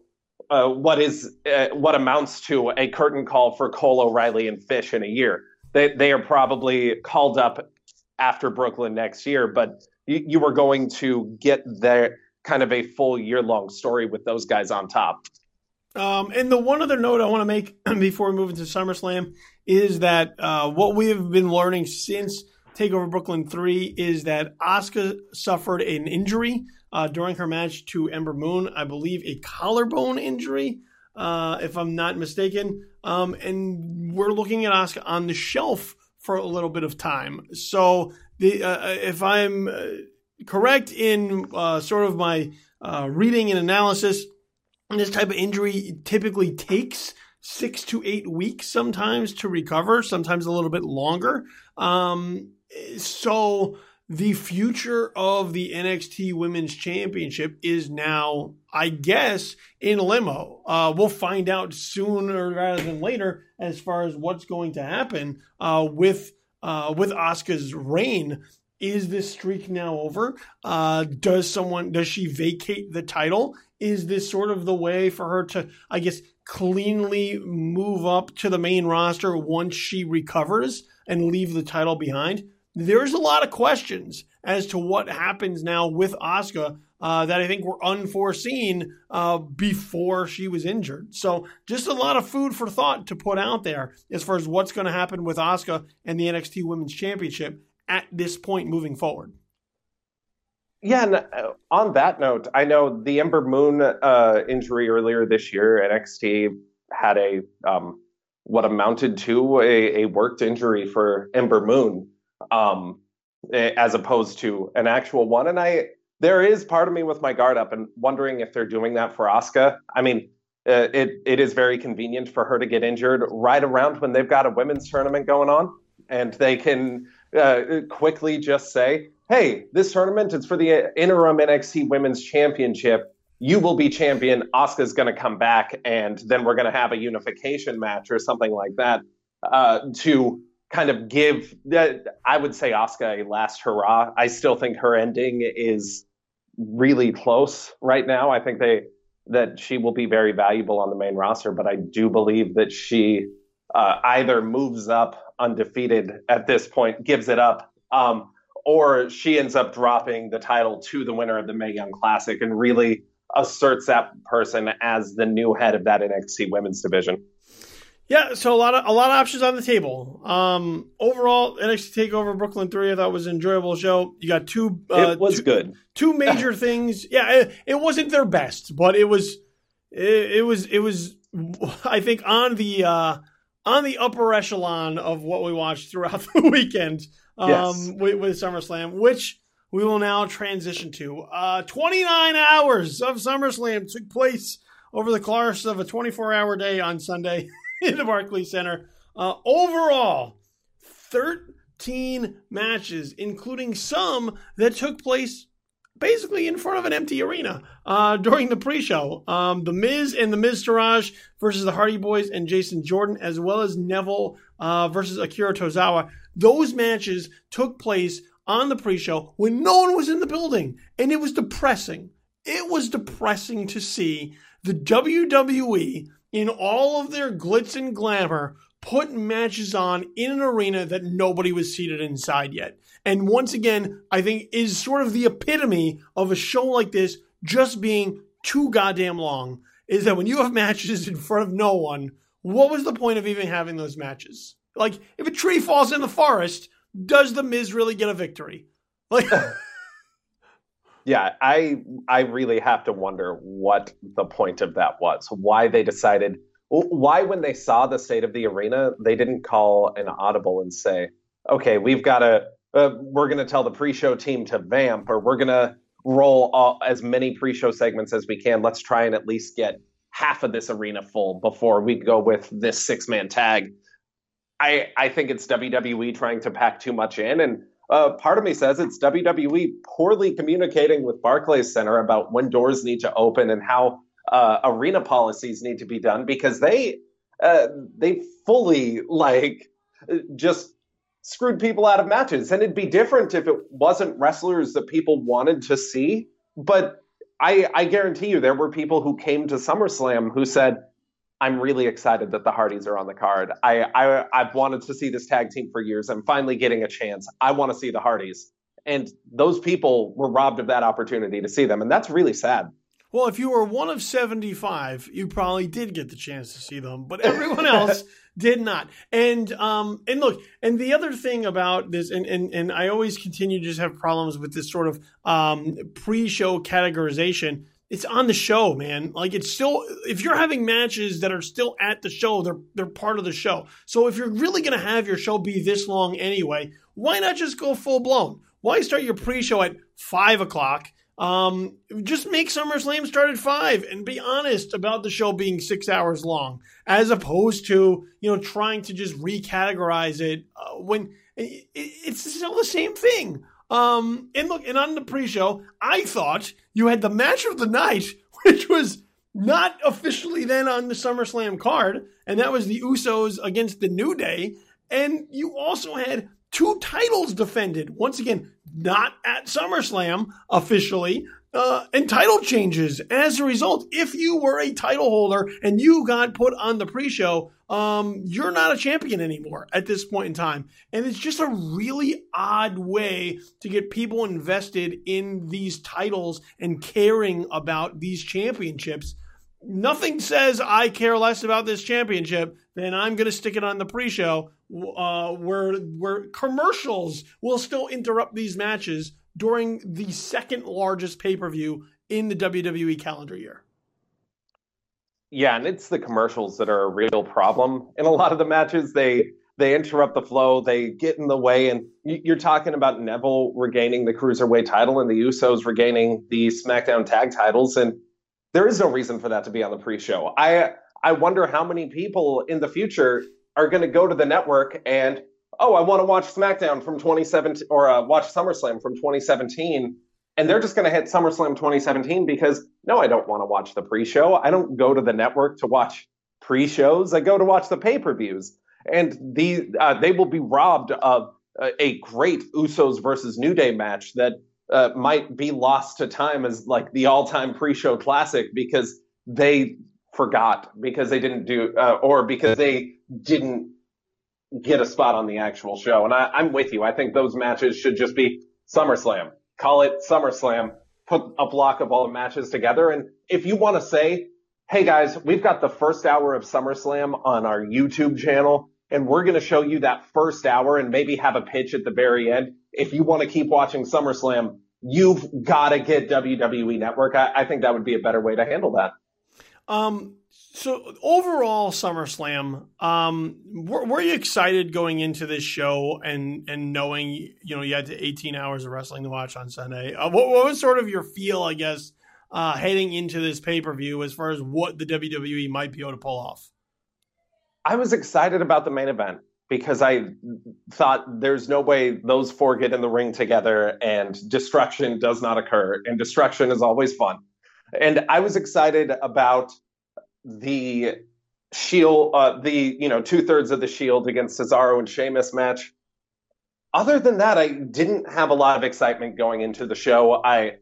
what amounts to a curtain call for Cole, O'Reilly, and Fish in a year. They are probably called up after Brooklyn next year, but you were going to get their kind of a full year-long story with those guys on top. And the one other note I want to make before we move into SummerSlam is that what we have been learning since TakeOver Brooklyn 3 is that Asuka suffered an injury during her match to Ember Moon, I believe a collarbone injury, if I'm not mistaken. And we're looking at Asuka on the shelf for a little bit of time. So if I'm correct in sort of my reading and analysis, this type of injury typically takes 6 to 8 weeks sometimes to recover, sometimes a little bit longer. So the future of the NXT Women's Championship is now, I guess, in limbo. We'll find out sooner rather than later as far as what's going to happen with Asuka's reign. Is this streak now over? Does she vacate the title? Is this sort of the way for her to, I guess, cleanly move up to the main roster once she recovers and leave the title behind? There's a lot of questions as to what happens now with Asuka that I think were unforeseen before she was injured. So just a lot of food for thought to put out there as far as what's going to happen with Asuka and the NXT Women's Championship at this point moving forward. Yeah, and on that note, I know the Ember Moon injury earlier this year, NXT had a what amounted to a worked injury for Ember Moon, as opposed to an actual one. And there is part of me with my guard up and wondering if they're doing that for Asuka. I mean, it is very convenient for her to get injured right around when they've got a women's tournament going on, and they can quickly just say, hey, this tournament is for the interim NXT Women's Championship. You will be champion. Asuka's going to come back, and then we're going to have a unification match or something like that to kind of give, I would say, Asuka a last hurrah. I still think her ending is really close right now. I think that she will be very valuable on the main roster, but I do believe that she either moves up undefeated at this point, gives it up, or she ends up dropping the title to the winner of the Mae Young Classic and really asserts that person as the new head of that NXT Women's division. Yeah, so a lot of options on the table. Overall, NXT TakeOver Brooklyn 3, I thought was an enjoyable show. You got it was good. Two major things. Yeah, it wasn't their best, but it was I think on the upper echelon of what we watched throughout the weekend. Yes. With SummerSlam, which we will now transition to. 29 hours of SummerSlam took place over the course of a 24-hour day on Sunday in the Barclays Center. Overall, 13 matches, including some that took place basically in front of an empty arena during the pre-show. The Miz and the Miztourage versus the Hardy Boys and Jason Jordan, as well as Neville versus Akira Tozawa. Those matches took place on the pre-show when no one was in the building, and it was depressing. It was depressing to see the WWE, in all of their glitz and glamour, put matches on in an arena that nobody was seated inside yet. And once again, I think is sort of the epitome of a show like this just being too goddamn long, is that when you have matches in front of no one, what was the point of even having those matches? Like, if a tree falls in the forest, does the Miz really get a victory? Like, yeah, I really have to wonder what the point of that was. Why they decided, why when they saw the state of the arena, they didn't call an audible and say, okay, we're going to tell the pre-show team to vamp, or we're going to roll as many pre-show segments as we can. Let's try and at least get half of this arena full before we go with this 6-man tag. I think it's WWE trying to pack too much in, and part of me says it's WWE poorly communicating with Barclays Center about when doors need to open and how arena policies need to be done, because they fully just screwed people out of matches. And it'd be different if it wasn't wrestlers that people wanted to see. But I guarantee you there were people who came to SummerSlam who said, I'm really excited that the Hardys are on the card. I've wanted to see this tag team for years. I'm finally getting a chance. I want to see the Hardys. And those people were robbed of that opportunity to see them. And that's really sad. Well, if you were one of 75, you probably did get the chance to see them, but everyone else did not. And look, and the other thing about this, and I always continue to just have problems with this sort of pre-show categorization. It's on the show, man. Like, it's still, if you're having matches that are still at the show, they're part of the show. So if you're really going to have your show be this long anyway, why not just go full blown? Why start your pre-show at 5 o'clock? Just make SummerSlam start at 5 and be honest about the show being 6 hours long, as opposed to, trying to just recategorize it when it's still the same thing. And look, and on the pre-show, I thought you had the match of the night, which was not officially then on the SummerSlam card, and that was the Usos against the New Day. And you also had 2 titles defended. Once again, not at SummerSlam officially, and title changes. As a result, if you were a title holder and you got put on the pre-show, you're not a champion anymore at this point in time. And it's just a really odd way to get people invested in these titles and caring about these championships. Nothing says I care less about this championship than I'm going to stick it on the pre-show, where commercials will still interrupt these matches during the second largest pay-per-view in the WWE calendar year. Yeah, and it's the commercials that are a real problem. In a lot of the matches, they interrupt the flow, they get in the way, and you're talking about Neville regaining the Cruiserweight title and the Usos regaining the SmackDown tag titles, and there is no reason for that to be on the pre-show. I wonder how many people in the future are going to go to the network and, I want to watch SmackDown from 2017 or watch SummerSlam from 2017. And they're just going to hit SummerSlam 2017 because, no, I don't want to watch the pre-show. I don't go to the network to watch pre-shows. I go to watch the pay-per-views. And they will be robbed of a great Usos versus New Day match that might be lost to time as like the all-time pre-show classic because they forgot, because they didn't do, or because they didn't get a spot on the actual show. And I'm with you. I think those matches should just be SummerSlam. Call it SummerSlam. Put a block of all the matches together. And if you want to say, hey guys, we've got the first hour of SummerSlam on our YouTube channel, and we're going to show you that first hour and maybe have a pitch at the very end. If you want to keep watching SummerSlam, you've got to get WWE Network. I think that would be a better way to handle that. So overall, SummerSlam, were you excited going into this show and knowing, you had 18 hours of wrestling to watch on Sunday? What was sort of your feel, I guess, heading into this pay-per-view as far as what the WWE might be able to pull off? I was excited about the main event because I thought there's no way those 4 get in the ring together and destruction does not occur. And destruction is always fun. And I was excited about the Shield, the 2/3 of the Shield against Cesaro and Sheamus match. Other than that, I didn't have a lot of excitement going into the show. I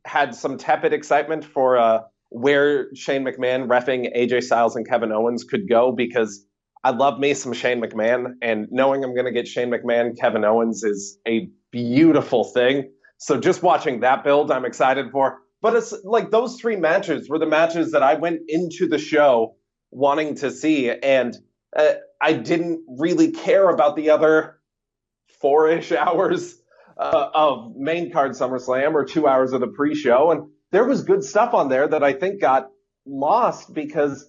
had some tepid excitement for where Shane McMahon reffing AJ Styles and Kevin Owens could go, because I love me some Shane McMahon, and knowing I'm going to get Shane McMahon, Kevin Owens is a beautiful thing. So just watching that build, I'm excited for. But it's like those 3 matches were the matches that I went into the show wanting to see. And I didn't really care about the other 4-ish hours of main card SummerSlam or 2 hours of the pre-show. And there was good stuff on there that I think got lost because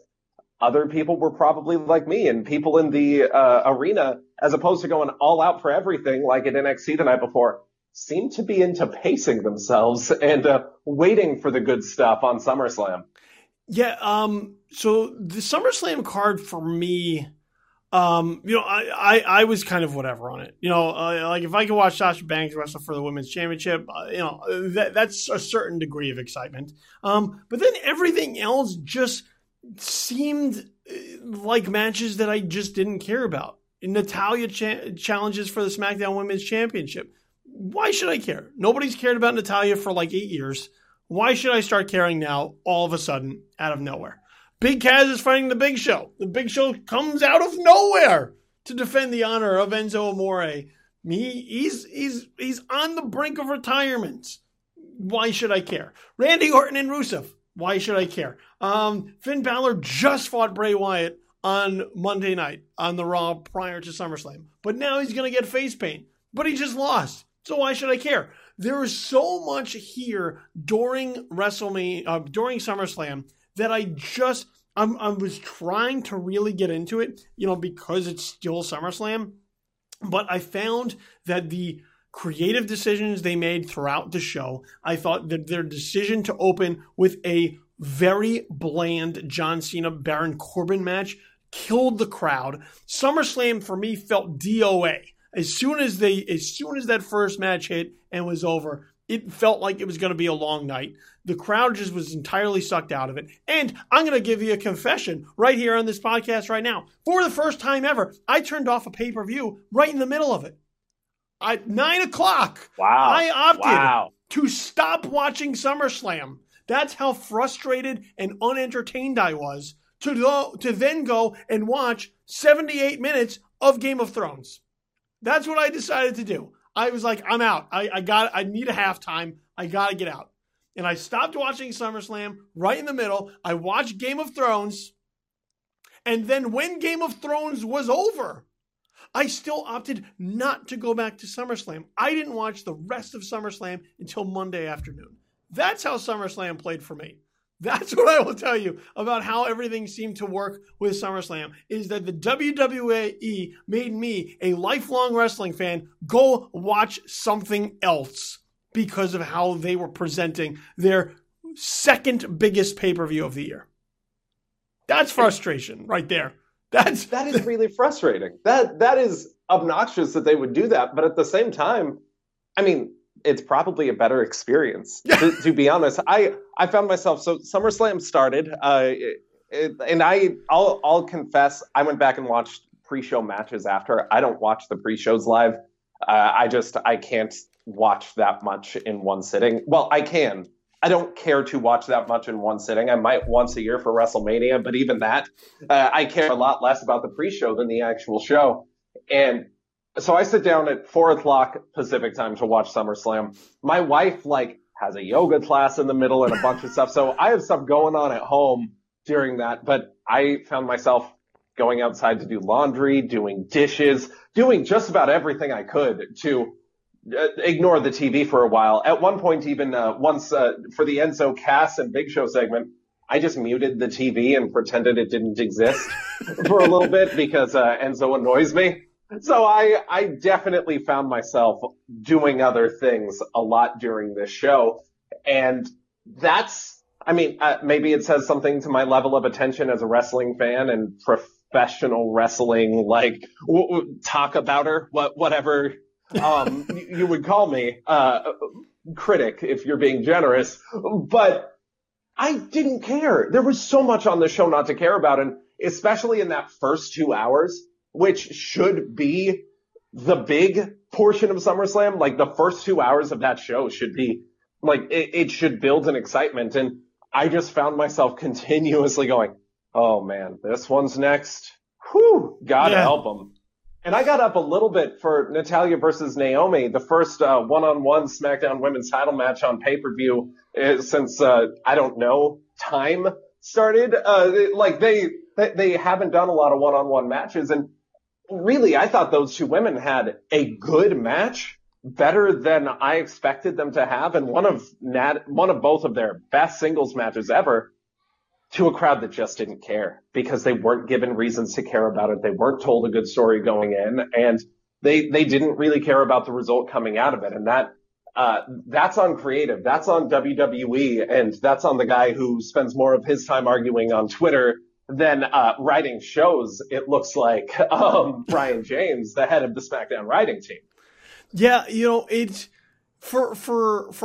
other people were probably like me, and people in the arena, as opposed to going all out for everything like at NXT the night before, seem to be into pacing themselves and waiting for the good stuff on SummerSlam. Yeah, so the SummerSlam card for me, I was kind of whatever on it. Like if I could watch Sasha Banks wrestle for the women's championship, that's a certain degree of excitement. But then everything else just seemed like matches that I just didn't care about. Natalya challenges for the SmackDown Women's Championship. Why should I care? Nobody's cared about Natalya for like 8 years. Why should I start caring now all of a sudden out of nowhere? Big Cass is fighting the Big Show. The Big Show comes out of nowhere to defend the honor of Enzo Amore. He's on the brink of retirement. Why should I care? Randy Orton and Rusev. Why should I care? Finn Balor just fought Bray Wyatt on Monday night on the Raw prior to SummerSlam. But now he's going to get face paint. But he just lost. So why should I care? There is so much here during WrestleMania, during SummerSlam, that I was trying to really get into it, because it's still SummerSlam. But I found that the creative decisions they made throughout the show, I thought that their decision to open with a very bland John Cena Baron Corbin match killed the crowd. SummerSlam for me felt DOA. As soon as that first match hit and was over, it felt like it was going to be a long night. The crowd just was entirely sucked out of it. And I'm going to give you a confession right here on this podcast right now. For the first time ever, I turned off a pay-per-view right in the middle of it. At 9 o'clock, wow. I opted to stop watching SummerSlam. That's how frustrated and unentertained I was to then go and watch 78 minutes of Game of Thrones. That's what I decided to do. I was like, I'm out. I need a halftime. I got to get out. And I stopped watching SummerSlam right in the middle. I watched Game of Thrones. And then when Game of Thrones was over, I still opted not to go back to SummerSlam. I didn't watch the rest of SummerSlam until Monday afternoon. That's how SummerSlam played for me. That's what I will tell you about how everything seemed to work with SummerSlam, is that the WWE made me, a lifelong wrestling fan, go watch something else because of how they were presenting their second biggest pay-per-view of the year. That's frustration right there. That is really frustrating. That is obnoxious that they would do that, but at the same time, I mean, it's probably a better experience. To be honest, I found myself, so SummerSlam started, and I'll confess, I went back and watched pre-show matches after. I don't watch the pre-shows live. I can't watch that much in one sitting. Well, I can. I don't care to watch that much in one sitting. I might once a year for WrestleMania, but even that, I care a lot less about the pre-show than the actual show. And so I sit down at 4 o'clock Pacific time to watch SummerSlam. My wife has a yoga class in the middle and a bunch of stuff. So I have stuff going on at home during that, but I found myself going outside to do laundry, doing dishes, doing just about everything I could to ignore the TV for a while. At one point, even once for the Enzo, Cass, and Big Show segment, I just muted the TV and pretended it didn't exist for a little bit because Enzo annoys me. So I definitely found myself doing other things a lot during this show. And maybe it says something to my level of attention as a wrestling fan and professional wrestling, talk about her, whatever you would call me, critic, if you're being generous. But I didn't care. There was so much on the show not to care about. And especially in that first 2 hours, which should be the big portion of SummerSlam. The first 2 hours of that show should be, it should build an excitement. And I just found myself continuously going, oh man, this one's next. Whew, God help them. And I got up a little bit for Natalya versus Naomi, the first one-on-one SmackDown Women's title match on pay-per-view since, time started. They haven't done a lot of one-on-one matches. And really, I thought those two women had a good match, better than I expected them to have, and one of both of their best singles matches ever, to a crowd that just didn't care because they weren't given reasons to care about it. They weren't told a good story going in, and they didn't really care about the result coming out of it. And that's on creative. That's on WWE, and that's on the guy who spends more of his time arguing on Twitter then writing shows, it looks like Brian James, the head of the SmackDown writing team. Yeah, it's for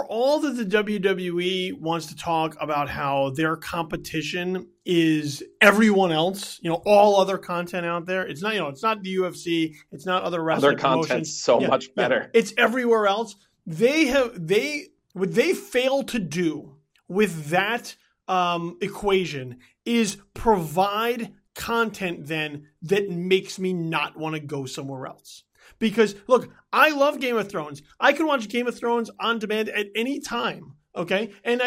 all that the WWE wants to talk about how their competition is everyone else, all other content out there. It's not, it's not the UFC, it's not other wrestling other content's promotions. So much better. Yeah, it's everywhere else. What they fail to do with that equation is provide content then that makes me not want to go somewhere else. Because look, I love Game of Thrones. I can watch Game of Thrones on demand at any time. Okay, and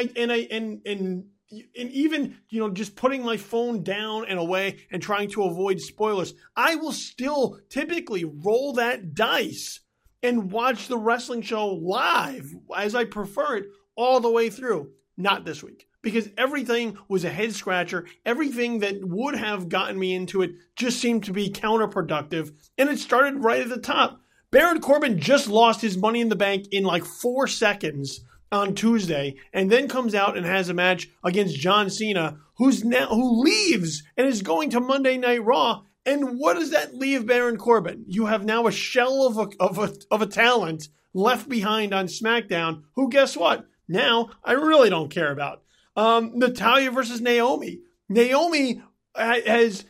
even just putting my phone down and away and trying to avoid spoilers, I will still typically roll that dice and watch the wrestling show live as I prefer it all the way through. Not this week, because everything was a head scratcher. Everything that would have gotten me into it just seemed to be counterproductive. And it started right at the top. Baron Corbin just lost his Money in the Bank in like 4 seconds on Tuesday, and then comes out and has a match against John Cena, who leaves and is going to Monday Night Raw. And what does that leave Baron Corbin? You have now a shell of a talent left behind on SmackDown, who, guess what? Now I really don't care about. Natalya versus Naomi. Naomi has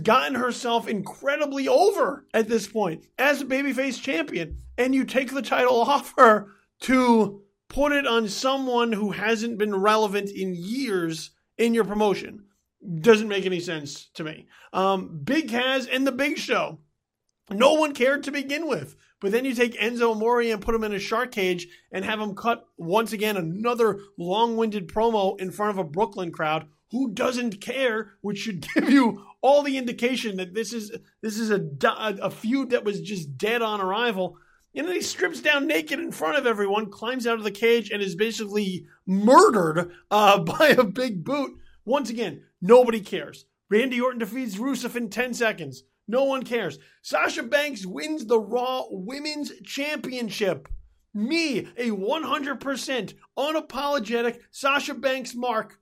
gotten herself incredibly over at this point as a babyface champion, and you take the title off her to put it on someone who hasn't been relevant in years in your promotion. Doesn't make any sense to me. Big Cass and the Big Show. No one cared to begin with. But then you take Enzo Amore and put him in a shark cage and have him cut, once again, another long-winded promo in front of a Brooklyn crowd who doesn't care, which should give you all the indication that this is a feud that was just dead on arrival. And then he strips down naked in front of everyone, climbs out of the cage, and is basically murdered by a big boot. Once again, nobody cares. Randy Orton defeats Rusev in 10 seconds. No one cares. Sasha Banks wins the Raw Women's Championship. Me, a 100% unapologetic Sasha Banks mark,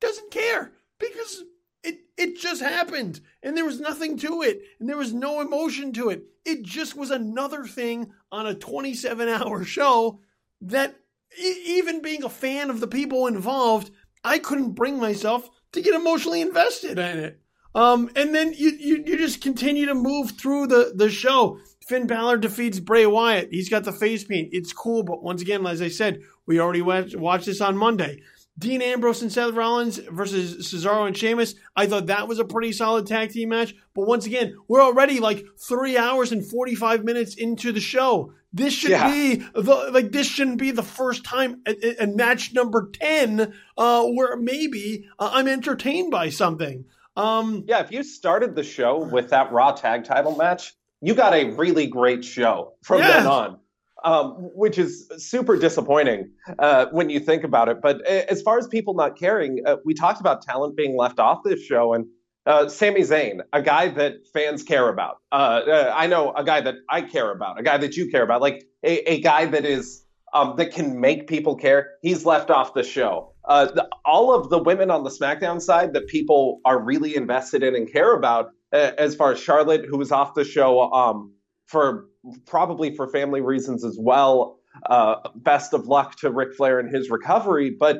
doesn't care because it just happened and there was nothing to it and there was no emotion to it. It just was another thing on a 27-hour show that even being a fan of the people involved, I couldn't bring myself to get emotionally invested in it. And then you just continue to move through the show. Finn Balor defeats Bray Wyatt. He's got the face paint. It's cool, but once again, as I said, we already watched this on Monday. Dean Ambrose and Seth Rollins versus Cesaro and Sheamus. I thought that was a pretty solid tag team match. But once again, we're already like 3 hours and 45 minutes into the show. This should be this shouldn't be the first time at match number 10 where maybe I'm entertained by something. If you started the show with that Raw tag title match, you got a really great show from then on, which is super disappointing when you think about it. But as far as people not caring, we talked about talent being left off this show, and Sami Zayn, a guy that fans care about. I know a guy that I care about, a guy that you care about, like a guy that is that can make people care. He's left off the show. All of the women on the SmackDown side that people are really invested in and care about, as far as Charlotte, who was off the show for family reasons as well. Best of luck to Ric Flair in his recovery, but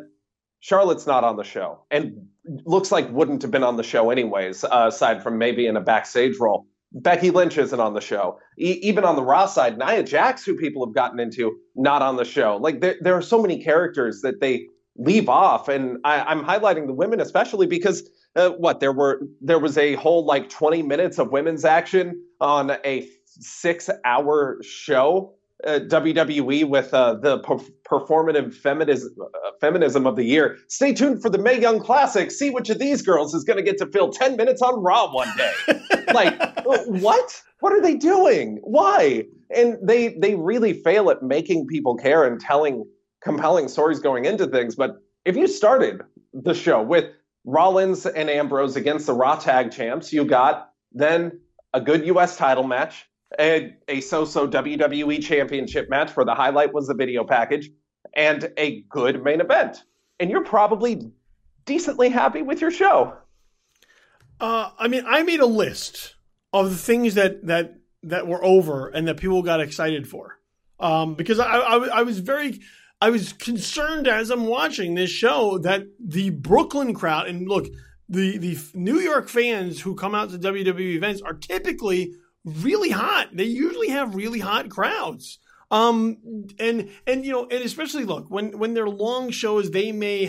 Charlotte's not on the show and looks like wouldn't have been on the show anyways, aside from maybe in a backstage role. Becky Lynch isn't on the show. Even on the Raw side, Nia Jax, who people have gotten into, not on the show. Like there are so many characters that they leave off, and I'm highlighting the women especially because there was a whole like 20 minutes of women's action on a 6-hour show. WWE with the performative feminism of the year. Stay tuned for the Mae Young Classic. See which of these girls is going to get to fill 10 minutes on Raw one day. Like, what? What are they doing? Why? And they really fail at making people care and telling compelling stories going into things. But if you started the show with Rollins and Ambrose against the Raw Tag Champs, you got then a good U.S. title match, a so-so WWE Championship match where the highlight was the video package, and a good main event. And you're probably decently happy with your show. I made a list of the things that were over and that people got excited for. Because I was concerned as I'm watching this show that the Brooklyn crowd, and look, the New York fans who come out to WWE events are typically really hot. They usually have really hot crowds. And especially look, when they're long shows, they may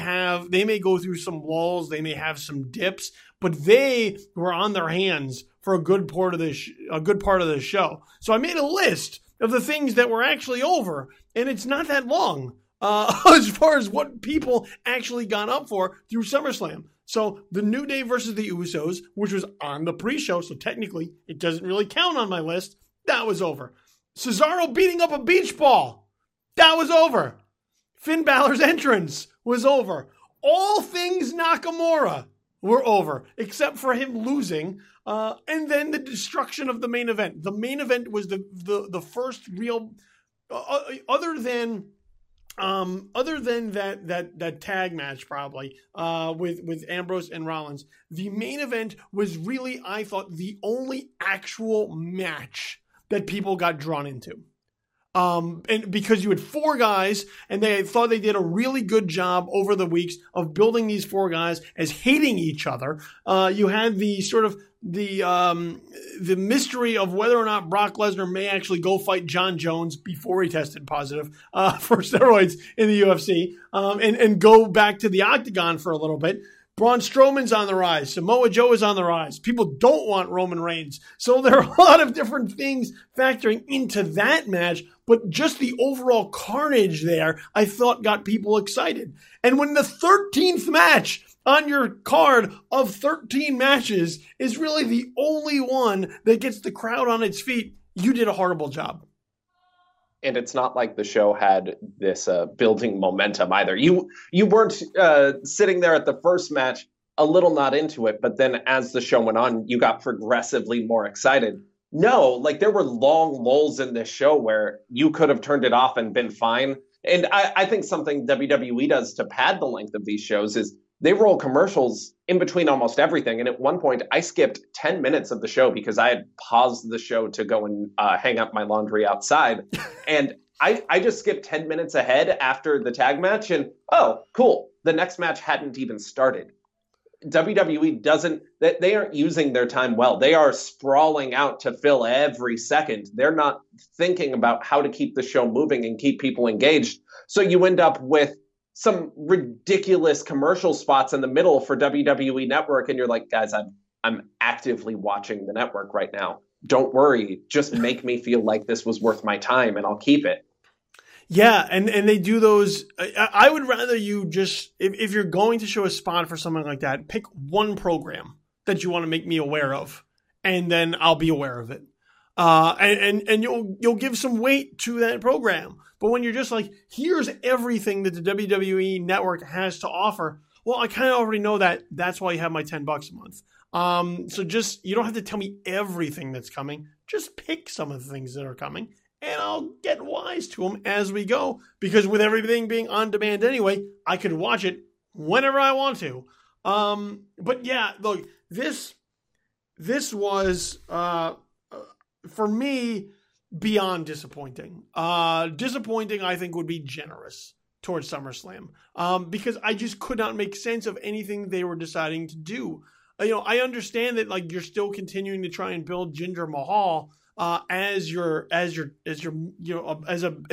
go through some lulls, they may have some dips, but they were on their hands for a good part of the show. So I made a list of the things that were actually over, and it's not that long as far as what people actually got up for through SummerSlam. So the New Day versus the Usos, which was on the pre-show, so technically it doesn't really count on my list, that was over. Cesaro beating up a beach ball, that was over. Finn Balor's entrance was over. All things Nakamura were over, except for him losing. And then the destruction of the main event. The main event was the first real, other than that tag match probably with Ambrose and Rollins. The main event was really, I thought, the only actual match that people got drawn into. And because you had four guys, and they thought they did a really good job over the weeks of building these four guys as hating each other. You had the sort of the mystery of whether or not Brock Lesnar may actually go fight John Jones before he tested positive for steroids in the UFC, and go back to the octagon for a little bit. Braun Strowman's on the rise. Samoa Joe is on the rise. People don't want Roman Reigns. So there are a lot of different things factoring into that match, but just the overall carnage there, I thought, got people excited. And when the 13th match on your card of 13 matches is really the only one that gets the crowd on its feet, you did a horrible job. And it's not like the show had this building momentum either. You weren't sitting there at the first match a little not into it, but then as the show went on, you got progressively more excited. No, like there were long lulls in this show where you could have turned it off and been fine. And I think something WWE does to pad the length of these shows is they roll commercials in between almost everything. And at one point, I skipped 10 minutes of the show because I had paused the show to go and hang up my laundry outside. And I just skipped 10 minutes ahead after the tag match. And, oh, cool. The next match hadn't even started. WWE they aren't using their time well. They are sprawling out to fill every second. They're not thinking about how to keep the show moving and keep people engaged. So you end up with some ridiculous commercial spots in the middle for WWE Network, and you're like, guys, I'm actively watching the network right now. Don't worry, just make me feel like this was worth my time, and I'll keep it. Yeah, and they do those. I would rather you just, if you're going to show a spot for something like that, pick one program that you want to make me aware of, and then I'll be aware of it. And you'll give some weight to that program. But when you're just like, here's everything that the WWE Network has to offer, well, I kind of already know that. That's why you have my $10 a month. So just, you don't have to tell me everything that's coming. Just pick some of the things that are coming, and I'll get wise to them as we go. Because with everything being on demand anyway, I could watch it whenever I want to. But yeah, look, this was, for me, beyond disappointing. Disappointing, I think, would be generous towards SummerSlam, because I just could not make sense of anything they were deciding to do. I understand that like you're still continuing to try and build Jinder Mahal as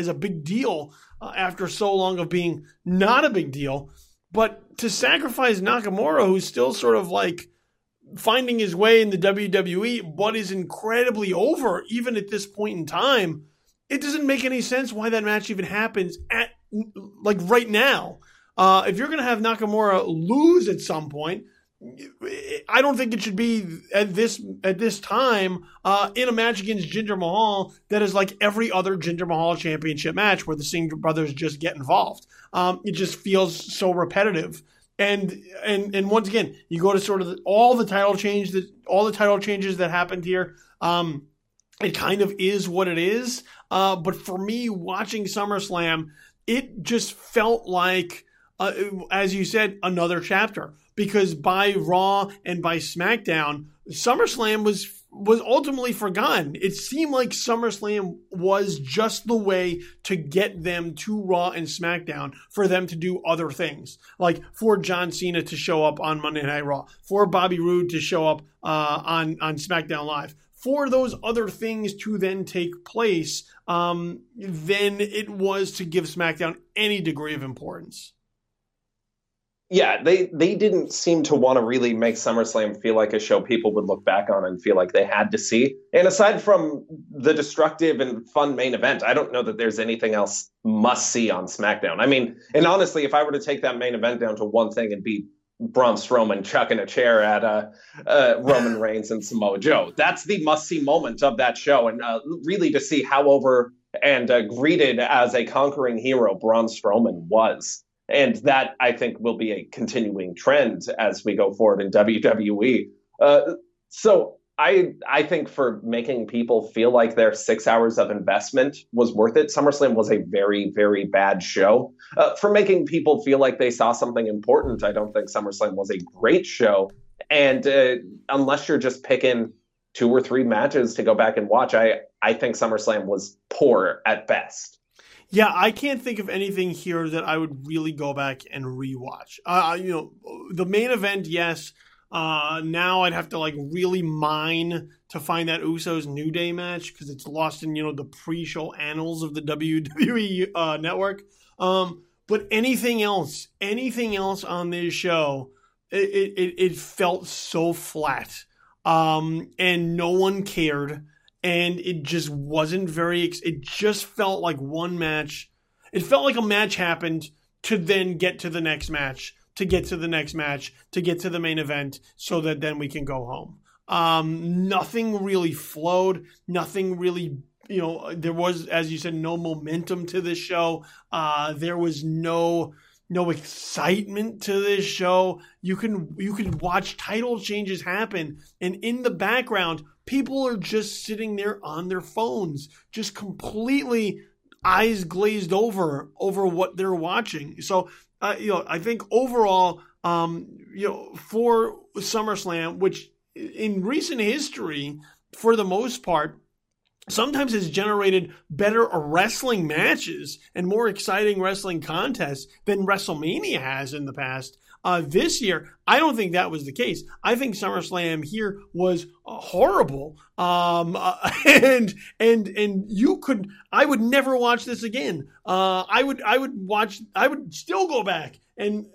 a big deal after so long of being not a big deal, but to sacrifice Nakamura, who's still sort of like finding his way in the WWE, but is incredibly over even at this point in time, it doesn't make any sense why that match even happens at like right now. If you're going to have Nakamura lose at some point, I don't think it should be at this time in a match against Jinder Mahal that is like every other Jinder Mahal championship match where the Singh brothers just get involved. It just feels so repetitive. And once again, you go to sort of all the title changes that happened here. It kind of is what it is. But for me, watching SummerSlam, it just felt like, as you said, another chapter. because by Raw and by SmackDown, SummerSlam was ultimately forgotten. It seemed like SummerSlam was just the way to get them to Raw and SmackDown for them to do other things. Like for John Cena to show up on Monday Night Raw, for Bobby Roode to show up on SmackDown Live, for those other things to then take place, than it was to give SmackDown any degree of importance. Yeah, they didn't seem to want to really make SummerSlam feel like a show people would look back on and feel like they had to see. And aside from the destructive and fun main event, I don't know that there's anything else must see on SmackDown. I mean, and honestly, if I were to take that main event down to one thing, it'd be Braun Strowman chucking a chair at Roman Reigns and Samoa Joe. That's the must-see moment of that show, and really to see how over and greeted as a conquering hero Braun Strowman was. And that, I think, will be a continuing trend as we go forward in WWE. So I think for making people feel like their 6 hours of investment was worth it, SummerSlam was a very, very bad show. For making people feel like they saw something important, I don't think SummerSlam was a great show. And unless you're just picking 2 or 3 matches to go back and watch, I think SummerSlam was poor at best. Yeah, I can't think of anything here that I would really go back and rewatch. The main event, yes. Now I'd have to really mine to find that Usos New Day match because it's lost in the pre-show annals of the WWE network. But anything else on this show, it felt so flat, and no one cared. And it just wasn't it just felt like one match. It felt like a match happened to then get to the next match, to get to the next match, to get to the main event so that then we can go home. Nothing really flowed. Nothing really, there was, as you said, no momentum to this show. There was no excitement to this show. You can watch title changes happen, and in the background, people are just sitting there on their phones, just completely eyes glazed over what they're watching. So, I think overall, for SummerSlam, which in recent history, for the most part, sometimes has generated better wrestling matches and more exciting wrestling contests than WrestleMania has in the past. This year, I don't think that was the case. I think SummerSlam here was horrible. And I would never watch this again. I would still go back and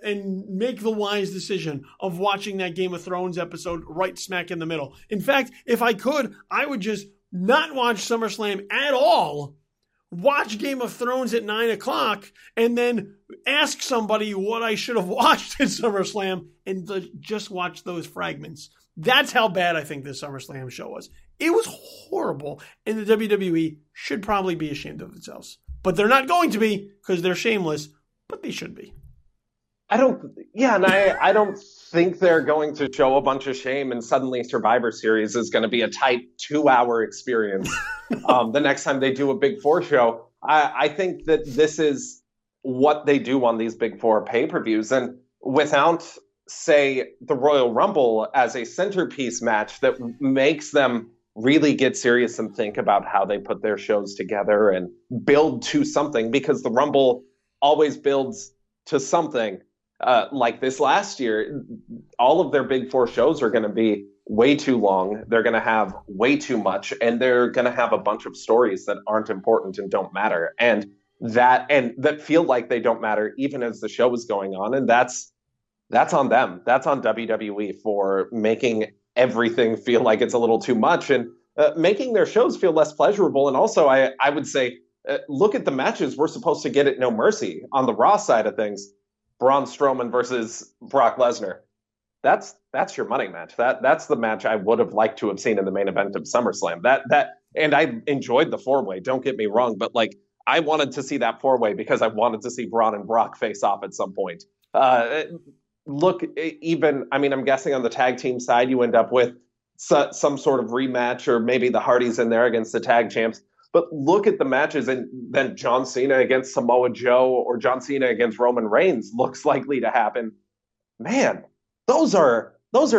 make the wise decision of watching that Game of Thrones episode right smack in the middle. In fact, if I could, I would just not watch SummerSlam at all, watch Game of Thrones at 9 o'clock, and then ask somebody what I should have watched at SummerSlam and just watch those fragments. That's how bad I think this SummerSlam show was. It was horrible, and the WWE should probably be ashamed of themselves. But they're not going to be because they're shameless, but they should be. I don't think they're going to show a bunch of shame and suddenly Survivor Series is going to be a tight 2-hour experience the next time they do a Big Four show. I think that this is what they do on these Big Four pay-per-views. And without, say, the Royal Rumble as a centerpiece match that makes them really get serious and think about how they put their shows together and build to something, because the Rumble always builds to something. Like this last year, all of their Big Four shows are going to be way too long. They're going to have way too much, and they're going to have a bunch of stories that aren't important and don't matter, and that feel like they don't matter even as the show is going on. And that's on them. That's on WWE for making everything feel like it's a little too much and making their shows feel less pleasurable. And also, I would say, look at the matches we're supposed to get at No Mercy on the Raw side of things. Braun Strowman versus Brock Lesnar. That's your money match. That's the match I would have liked to have seen in the main event of SummerSlam. And I enjoyed the 4-way. Don't get me wrong, but I wanted to see that 4-way because I wanted to see Braun and Brock face off at some point. I'm guessing on the tag team side you end up with some sort of rematch, or maybe the Hardys in there against the tag champs. But look at the matches, and then John Cena against Samoa Joe or John Cena against Roman Reigns looks likely to happen. Man, those are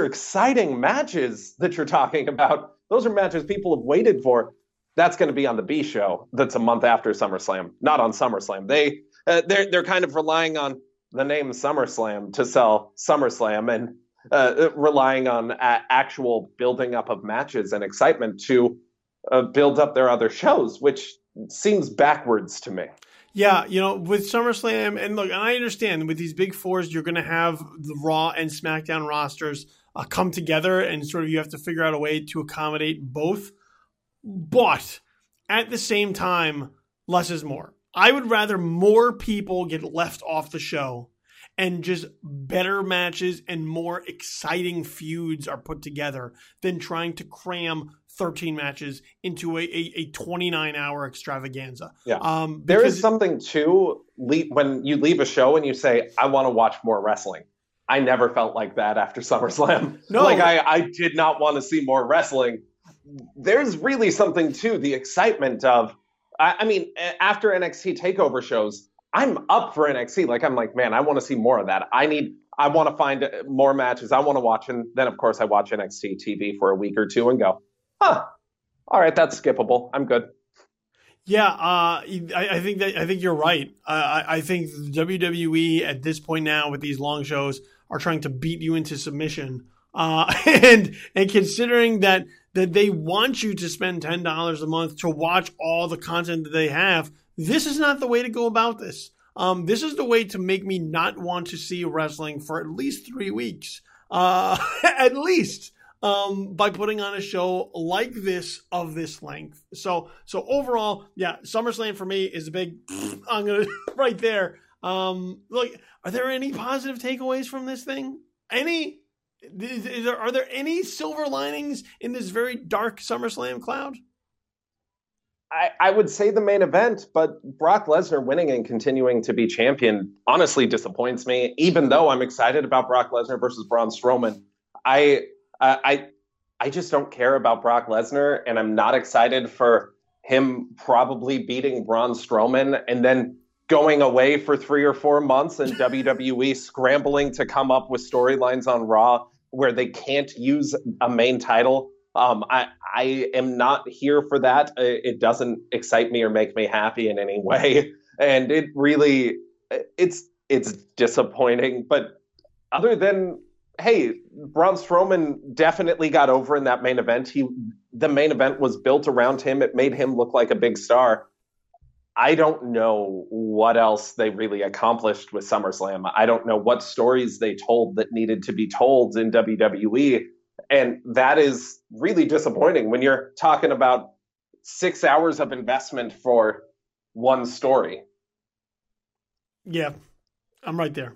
exciting matches that you're talking about. Those are matches people have waited for. That's going to be on the B show. That's a month after SummerSlam, not on SummerSlam. They're kind of relying on the name SummerSlam to sell SummerSlam, and relying on actual building up of matches and excitement to build up their other shows, which seems backwards to me. Yeah, with SummerSlam, and look, I understand with these big fours, you're going to have the Raw and SmackDown rosters come together, and sort of you have to figure out a way to accommodate both. But at the same time, less is more. I would rather more people get left off the show and just better matches and more exciting feuds are put together than trying to cram 13 matches into a 29-hour extravaganza. Yeah. There is something to when you leave a show and you say, I want to watch more wrestling. I never felt like that after SummerSlam. No. Like I did not want to see more wrestling. There's really something to the excitement of, I mean, after NXT TakeOver shows, I'm up for NXT. Like, I'm like, man, I want to see more of that. I want to find more matches. I want to watch. And then, of course, I watch NXT TV for a week or two and go, all right, that's skippable. I'm good. Yeah, I think you're right. I think WWE at this point now with these long shows are trying to beat you into submission. And considering that they want you to spend $10 a month to watch all the content that they have, this is not the way to go about this. This is the way to make me not want to see wrestling for at least 3 weeks, at least, by putting on a show like this of this length. So overall, yeah, SummerSlam for me is a big. I'm gonna right there. Look, are there any positive takeaways from this thing? Any? Are there any silver linings in this very dark SummerSlam cloud? I would say the main event, but Brock Lesnar winning and continuing to be champion honestly disappoints me, even though I'm excited about Brock Lesnar versus Braun Strowman. I just don't care about Brock Lesnar, and I'm not excited for him probably beating Braun Strowman and then going away for 3 or 4 months and WWE scrambling to come up with storylines on Raw where they can't use a main title. I am not here for that. It doesn't excite me or make me happy in any way. And it really, it's disappointing. But other than, hey, Braun Strowman definitely got over in that main event. The main event was built around him. It made him look like a big star. I don't know what else they really accomplished with SummerSlam. I don't know what stories they told that needed to be told in WWE. And that is really disappointing when you're talking about 6 hours of investment for one story. Yeah, I'm right there.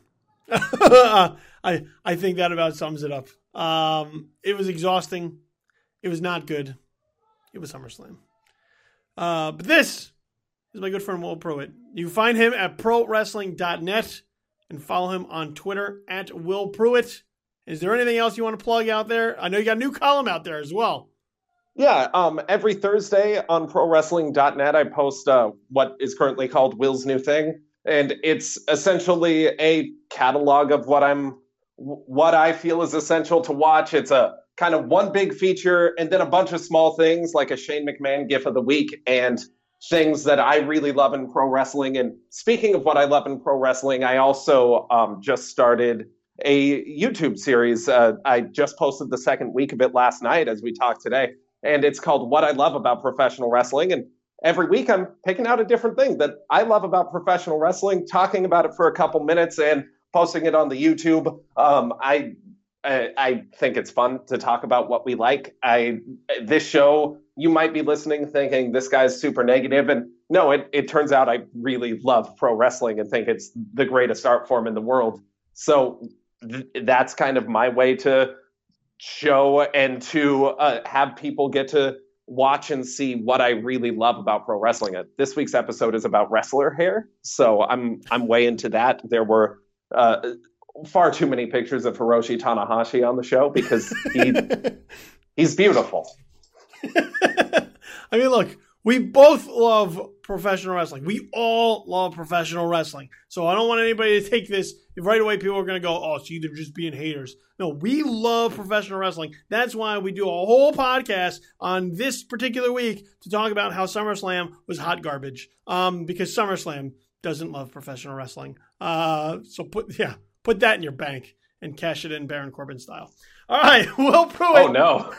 I think that about sums it up. It was exhausting. It was not good. It was SummerSlam. But this is my good friend Will Pruett. You can find him at prowrestling.net and follow him on Twitter at Will Pruett. Is there anything else you want to plug out there? I know you got a new column out there as well. Yeah, every Thursday on prowrestling.net, I post what is currently called Will's New Thing. And it's essentially a catalog of what I feel is essential to watch. It's a kind of one big feature and then a bunch of small things like a Shane McMahon GIF of the week and things that I really love in pro wrestling. And speaking of what I love in pro wrestling, I also just started a YouTube series. I just posted the second week of it last night as we talked today. And it's called What I Love About Professional Wrestling. And every week I'm picking out a different thing that I love about professional wrestling, talking about it for a couple minutes and posting it on the YouTube. I think it's fun to talk about what we like. This show, you might be listening thinking this guy's super negative. And no, it turns out I really love pro wrestling and think it's the greatest art form in the world. So that's kind of my way to show and to have people get to watch and see what I really love about pro wrestling. This week's episode is about wrestler hair, so I'm way into that. There were far too many pictures of Hiroshi Tanahashi on the show because he's beautiful. I mean, look, We both love professional wrestling. We all love professional wrestling. So I don't want anybody to take this. Right away, people are going to go, oh, see, they're just being haters. No, we love professional wrestling. That's why we do a whole podcast on this particular week to talk about how SummerSlam was hot garbage. Because SummerSlam doesn't love professional wrestling. So put that in your bank and cash it in Baron Corbin style. All right, Will Pruett. Oh, no.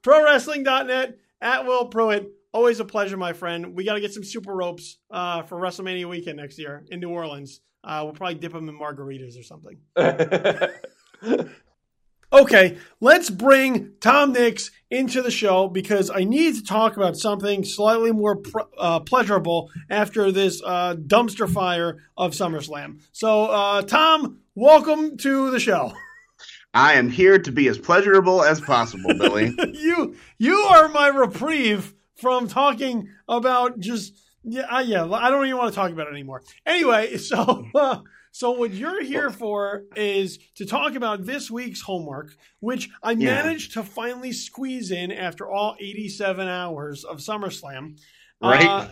ProWrestling.net, at Will Pruett. Always a pleasure, my friend. We got to get some super ropes for WrestleMania weekend next year in New Orleans. We'll probably dip them in margaritas or something. Okay, let's bring Tom Nix into the show because I need to talk about something slightly more pleasurable after this dumpster fire of SummerSlam. So, Tom, welcome to the show. I am here to be as pleasurable as possible, Billy. You are my reprieve from talking about just I don't even want to talk about it anymore. Anyway, so what you're here for is to talk about this week's homework, which I managed to finally squeeze in after all 87 hours of SummerSlam. Right.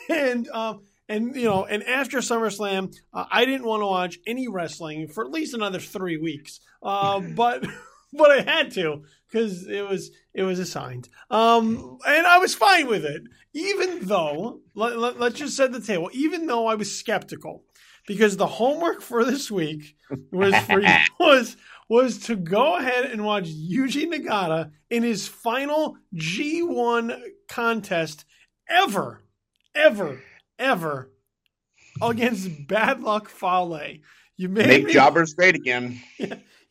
And after SummerSlam, I didn't want to watch any wrestling for at least another 3 weeks. But I had to because it was assigned. And I was fine with it, even though let's just set the table. Even though I was skeptical, because the homework for this week was to go ahead and watch Yuji Nagata in his final G1 contest ever against Bad Luck Fale. You make jobbers great again.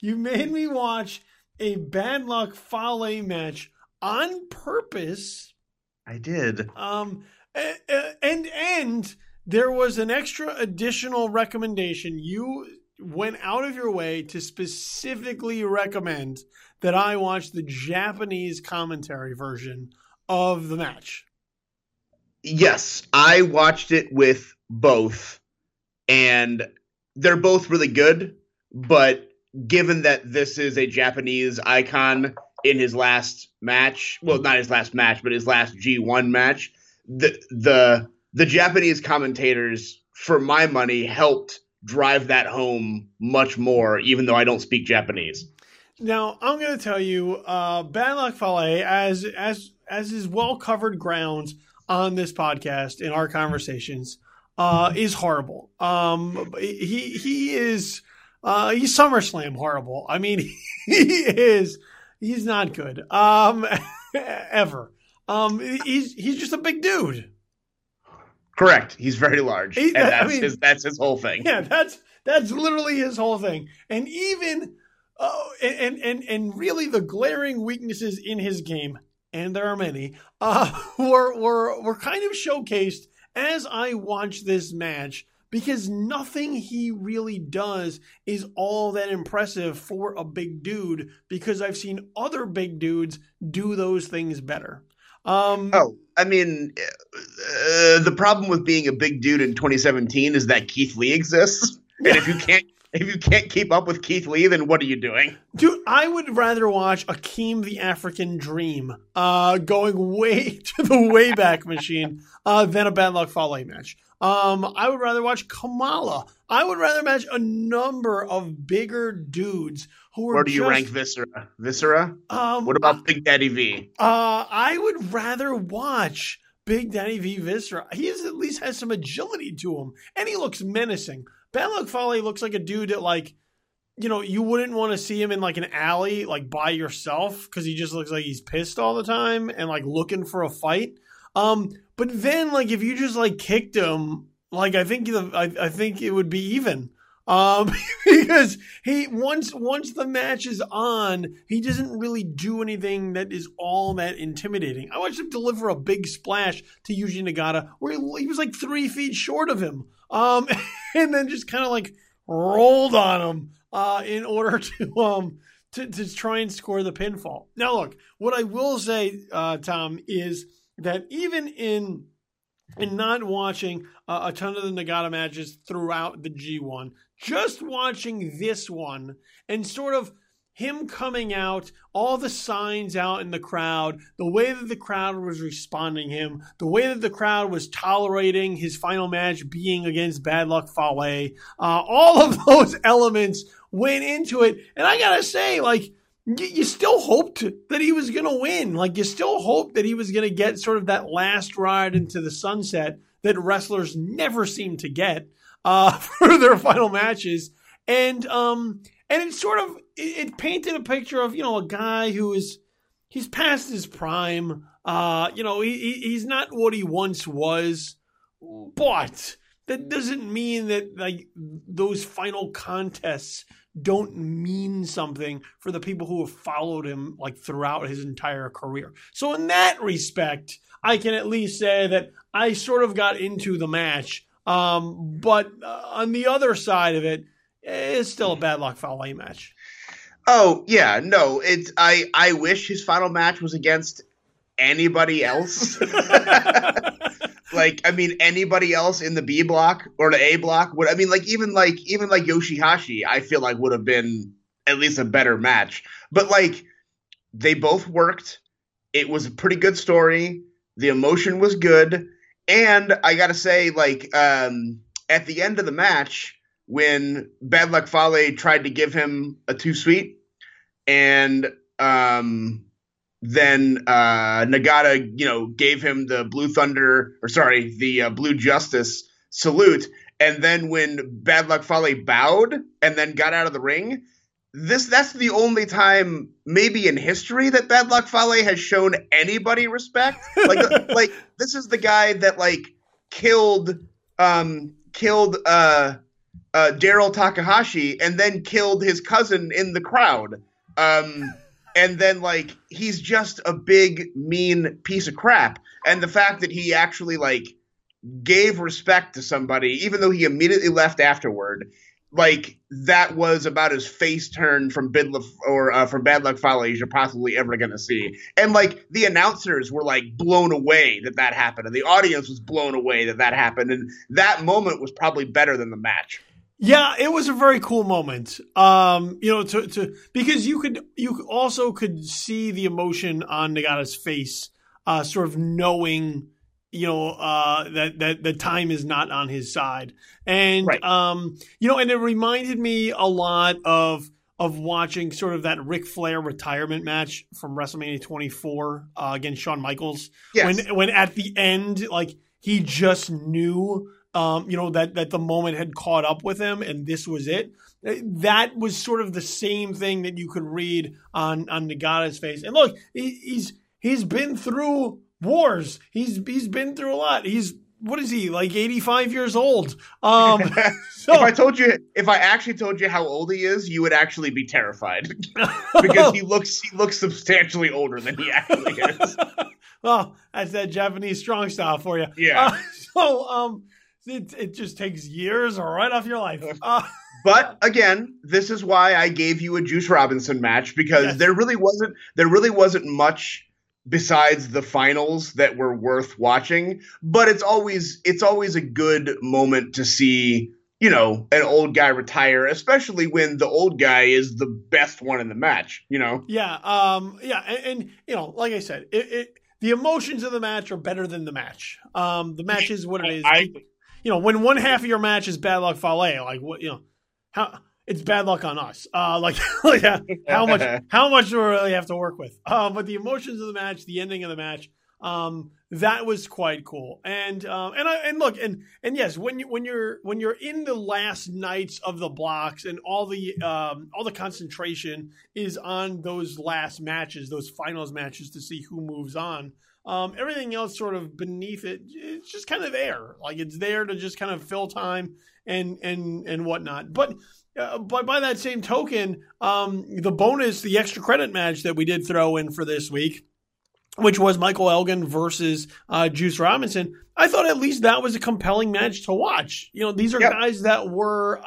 You made me watch a Bad Luck Fale match on purpose. I did. And there was an extra additional recommendation. You went out of your way to specifically recommend that I watch the Japanese commentary version of the match. Yes, I watched it with both, and they're both really good, but given that this is a Japanese icon in his last match, well, not his last match, but his last G1 match, the Japanese commentators, for my money, helped drive that home much more, even though I don't speak Japanese. Now, I'm going to tell you, Bad Luck Fale, as is well-covered ground on this podcast in our conversations, is horrible. He's SummerSlam horrible. I mean, he's not good. Ever. He's just a big dude. Correct. He's very large. That's his whole thing. Yeah, that's literally his whole thing. And even and really the glaring weaknesses in his game, and there are many, were kind of showcased as I watched this match, because nothing he really does is all that impressive for a big dude, because I've seen other big dudes do those things better. The problem with being a big dude in 2017 is that Keith Lee exists. And if you can't keep up with Keith Lee, then what are you doing? Dude, I would rather watch Akeem the African Dream going way to the Wayback Machine than a Bad Luck Fale match. I would rather watch Kamala. I would rather match a number of bigger dudes who were. Where do you rank Viscera? Viscera? What about Big Daddy V? I would rather watch Big Daddy V Viscera. He at least has some agility to him, and he looks menacing. Bad Luck Fale looks like a dude that, you wouldn't want to see him in an alley, by yourself, because he just looks like he's pissed all the time and looking for a fight. But then if you just kicked him, I think it would be even. Because once the match is on, he doesn't really do anything that is all that intimidating. I watched him deliver a big splash to Yuji Nagata where he was 3 feet short of him. And then just kind of rolled on him, in order to try and score the pinfall. Now look, what I will say, Tom, is that even in not watching a ton of the Nagata matches throughout the G1, just watching this one and sort of him coming out, all the signs out in the crowd, the way that the crowd was responding him, the way that the crowd was tolerating his final match being against Bad Luck Fale, all of those elements went into it. And I gotta say, like, you still hoped that he was going to win. Like, you still hoped that he was going to get sort of that last ride into the sunset that wrestlers never seem to get for their final matches. And it sort of, it painted a picture of, a guy he's past his prime. He's not what he once was, but that doesn't mean that, like, those final contests don't mean something for the people who have followed him, like, throughout his entire career. So in that respect, I can at least say that I sort of got into the match. But on the other side of it, it's still a Bad Luck Fale match. Oh, yeah, no, I wish his final match was against anybody else. Like, I mean, anybody else in the B block or the A block would, I mean, even like Yoshihashi, I feel like would have been at least a better match. But, like, they both worked. It was a pretty good story. The emotion was good. And I gotta say, like, at the end of the match, when Bad Luck Fale tried to give him a 2-sweet, and then Nagata, gave him the the Blue Justice salute. And then when Bad Luck Fale bowed and then got out of the ring, that's the only time maybe in history that Bad Luck Fale has shown anybody respect. Like this is the guy that, like, killed Daryl Takahashi and then killed his cousin in the crowd. And then, like, he's just a big, mean piece of crap. And the fact that he actually, like, gave respect to somebody, even though he immediately left afterward, like, that was about as face turned from Bad Luck Fale as you're possibly ever going to see. And, like, the announcers were, like, blown away that happened. And the audience was blown away that happened. And that moment was probably better than the match. Yeah, it was a very cool moment. Because you also could see the emotion on Nagata's face, sort of knowing, that the time is not on his side. And, right. And it reminded me a lot of watching sort of that Ric Flair retirement match from WrestleMania 24 against Shawn Michaels. Yes. When at the end, like, he just knew that the moment had caught up with him and this was it. That was sort of the same thing that you could read on Nagata's face. And look, he's been through wars. He's been through a lot. What is he, like 85 years old? So, if I actually told you how old he is, you would actually be terrified because he looks substantially older than he actually is. Well, that's that Japanese strong style for you. Yeah. It just takes years right off your life. But again, this is why I gave you a Juice Robinson match, because yes. there really wasn't much besides the finals that were worth watching. But it's always a good moment to see, an old guy retire, especially when the old guy is the best one in the match. Yeah. And like I said, the emotions of the match are better than the match. The match is what it is. When one half of your match is Bad Luck Fale, like, what, how it's bad luck on us. How much do we really have to work with? But the emotions of the match, the ending of the match, that was quite cool. And yes, when you're in the last nights of the blocks and all the concentration is on those last matches, those finals matches to see who moves on. Everything else sort of beneath it, it's just kind of there. Like, it's there to just kind of fill time and whatnot. But by that same token, the extra credit match that we did throw in for this week, which was Michael Elgin versus Juice Robinson, I thought at least that was a compelling match to watch. These are guys that were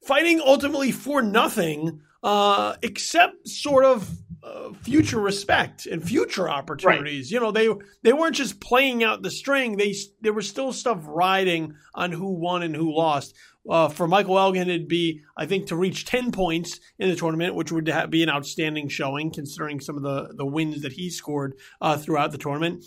fighting ultimately for nothing, except sort of future respect and future opportunities. Right. They weren't just playing out the string. There was still stuff riding on who won and who lost. For Michael Elgin, it'd be, I think, to reach 10 points in the tournament, which would be an outstanding showing considering some of the wins that he scored throughout the tournament.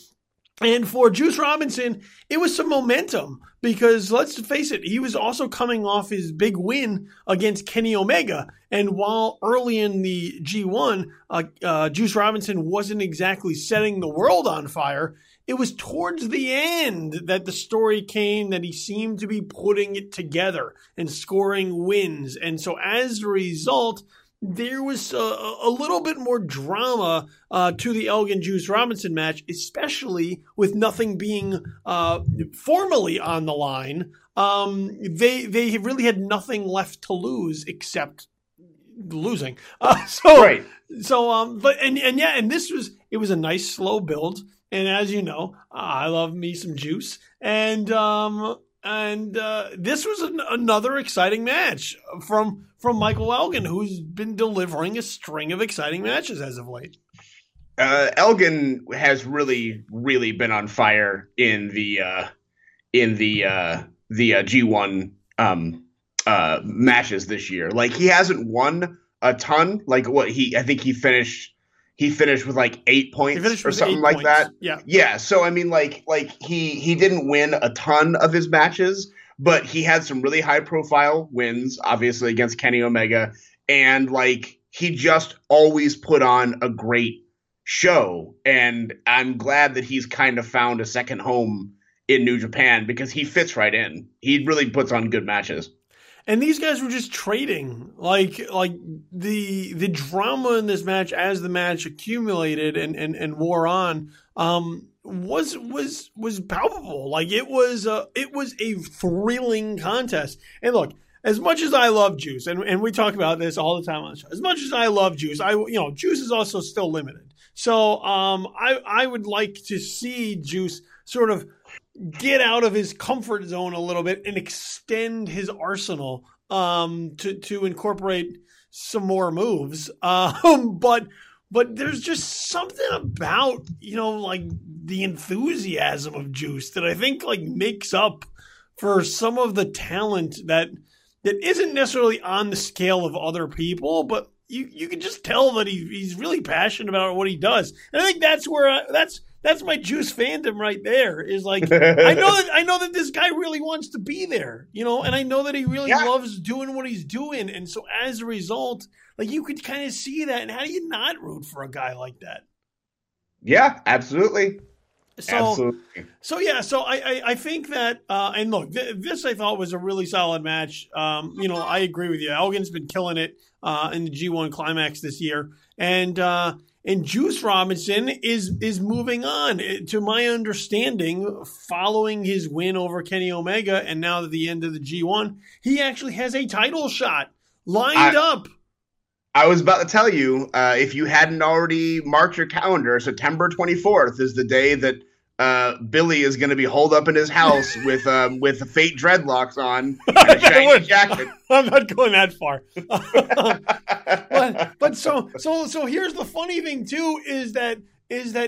And for Juice Robinson, it was some momentum because let's face it, he was also coming off his big win against Kenny Omega. And while early in the G1, Juice Robinson wasn't exactly setting the world on fire, it was towards the end that the story came that he seemed to be putting it together and scoring wins. And so as a result, there was a little bit more drama to the Elgin Juice Robinson match, especially with nothing being formally on the line. They really had nothing left to lose except losing. Right. And it was a nice slow build. And as you know, I love me some Juice, and this was another exciting match from Michael Elgin, who's been delivering a string of exciting matches as of late. Elgin has really, really been on fire in the G1 matches this year. Like, he hasn't won a ton. Like, I think he finished with like 8 points or something like that. Yeah. Yeah. So, I mean, like he didn't win a ton of his matches, but he had some really high profile wins, obviously against Kenny Omega. And like, he just always put on a great show. And I'm glad that he's kind of found a second home in New Japan because he fits right in. He really puts on good matches. And these guys were just trading, like the drama in this match as the match accumulated and wore on, was palpable. Like, it was a thrilling contest. And look, as much as I love Juice, and we talk about this all the time on the show, as much as I love Juice, Juice is also still limited. So I would like to see Juice sort of get out of his comfort zone a little bit and extend his arsenal to incorporate some more moves. But there's just something about, like the enthusiasm of Juice that I think like makes up for some of the talent that isn't necessarily on the scale of other people, but you can just tell that he's really passionate about what he does. And I think that's where that's my Juice fandom right there. Is like, I know that this guy really wants to be there, and I know that he really loves doing what he's doing. And so as a result, like, you could kind of see that. And how do you not root for a guy like that? Yeah, absolutely. So I think that, and look, this I thought was a really solid match. I agree with you. Elgin's been killing it in the G1 Climax this year, and Juice Robinson is moving on. To my understanding, following his win over Kenny Omega, and now at the end of the G1, he actually has a title shot lined up. I was about to tell you, if you hadn't already marked your calendar, September 24th is the day that Billy is going to be holed up in his house with fake dreadlocks on and a shiny jacket. I'm not going that far. but so here's the funny thing too, is that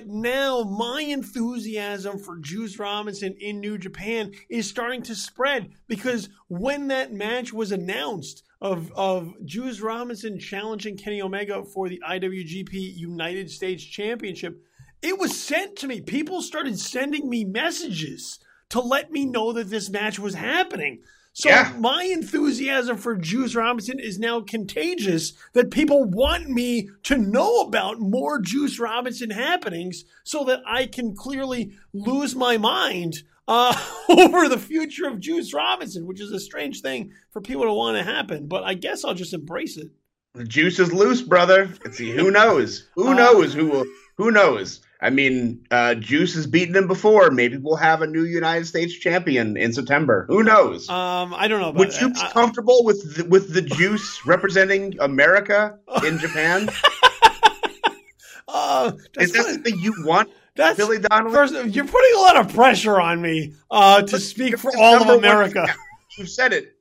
now my enthusiasm for Juice Robinson in New Japan is starting to spread, because when that match was announced of Juice Robinson challenging Kenny Omega for the IWGP United States Championship, it was sent to me. People started sending me messages to let me know that this match was happening. So my enthusiasm for Juice Robinson is now contagious, that people want me to know about more Juice Robinson happenings so that I can clearly lose my mind over the future of Juice Robinson, which is a strange thing for people to want to happen. But I guess I'll just embrace it. The juice is loose, brother. Who knows? Who knows? Who knows? I mean, Juice has beaten him before. Maybe we'll have a new United States champion in September. Who knows? I don't know about Would you be comfortable with the Juice representing America in Japan? Is that something you want, Billy Donnelly? First, you're putting a lot of pressure on me to speak for all of America. You said it.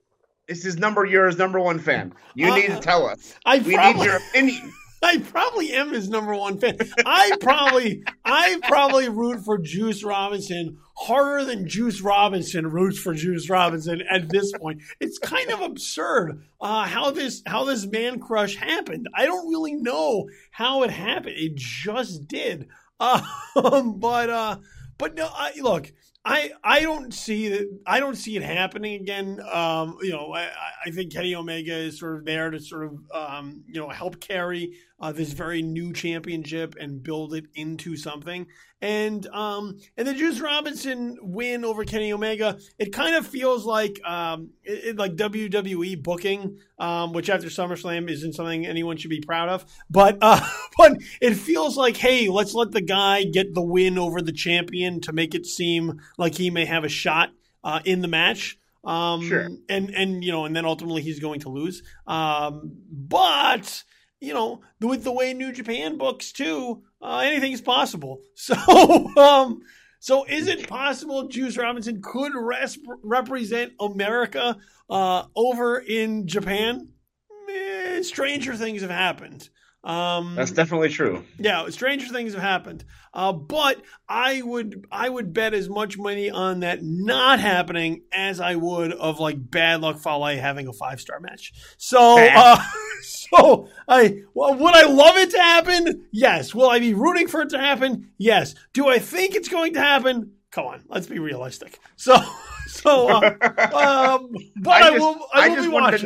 You're his number one fan. You need to tell us. We need your opinion. I probably am his number one fan. I probably root for Juice Robinson harder than Juice Robinson roots for Juice Robinson at this point. It's kind of absurd how this man crush happened. I don't really know how it happened. It just did. But no, look. I don't see it happening again. I think Kenny Omega is sort of there to sort of help carry this very new championship and build it into something. And the Juice Robinson win over Kenny Omega, it kind of feels like like WWE booking, which after SummerSlam isn't something anyone should be proud of. But it feels like, hey, let's let the guy get the win over the champion to make it seem like he may have a shot in the match. Sure. And then ultimately he's going to lose. But with the way New Japan books too, anything is possible. So is it possible Juice Robinson could represent America over in Japan? Stranger things have happened. That's definitely true. Yeah, stranger things have happened. But I would bet as much money on that not happening as I would of like Bad Luck Fale having a 5-star match. So would I love it to happen? Yes. Will I be rooting for it to happen? Yes. Do I think it's going to happen? Come on, let's be realistic. But I just wanted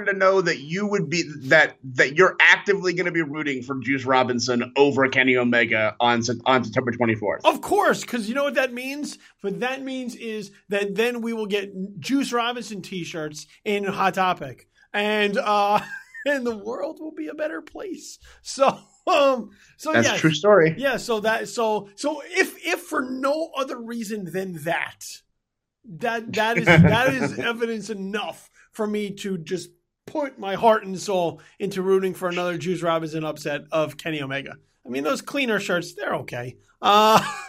to know that you would be that you're actively going to be rooting for Juice Robinson over Kenny Omega on September 24th. Of course, because you know what that means? What that means is that then we will get Juice Robinson T-shirts in Hot Topic, and the world will be a better place. So that's a true story. Yeah. So if for no other reason than that is evidence enough for me to just put my heart and soul into rooting for another Juice Robinson upset of Kenny Omega. I mean, those cleaner shirts, they're okay. They're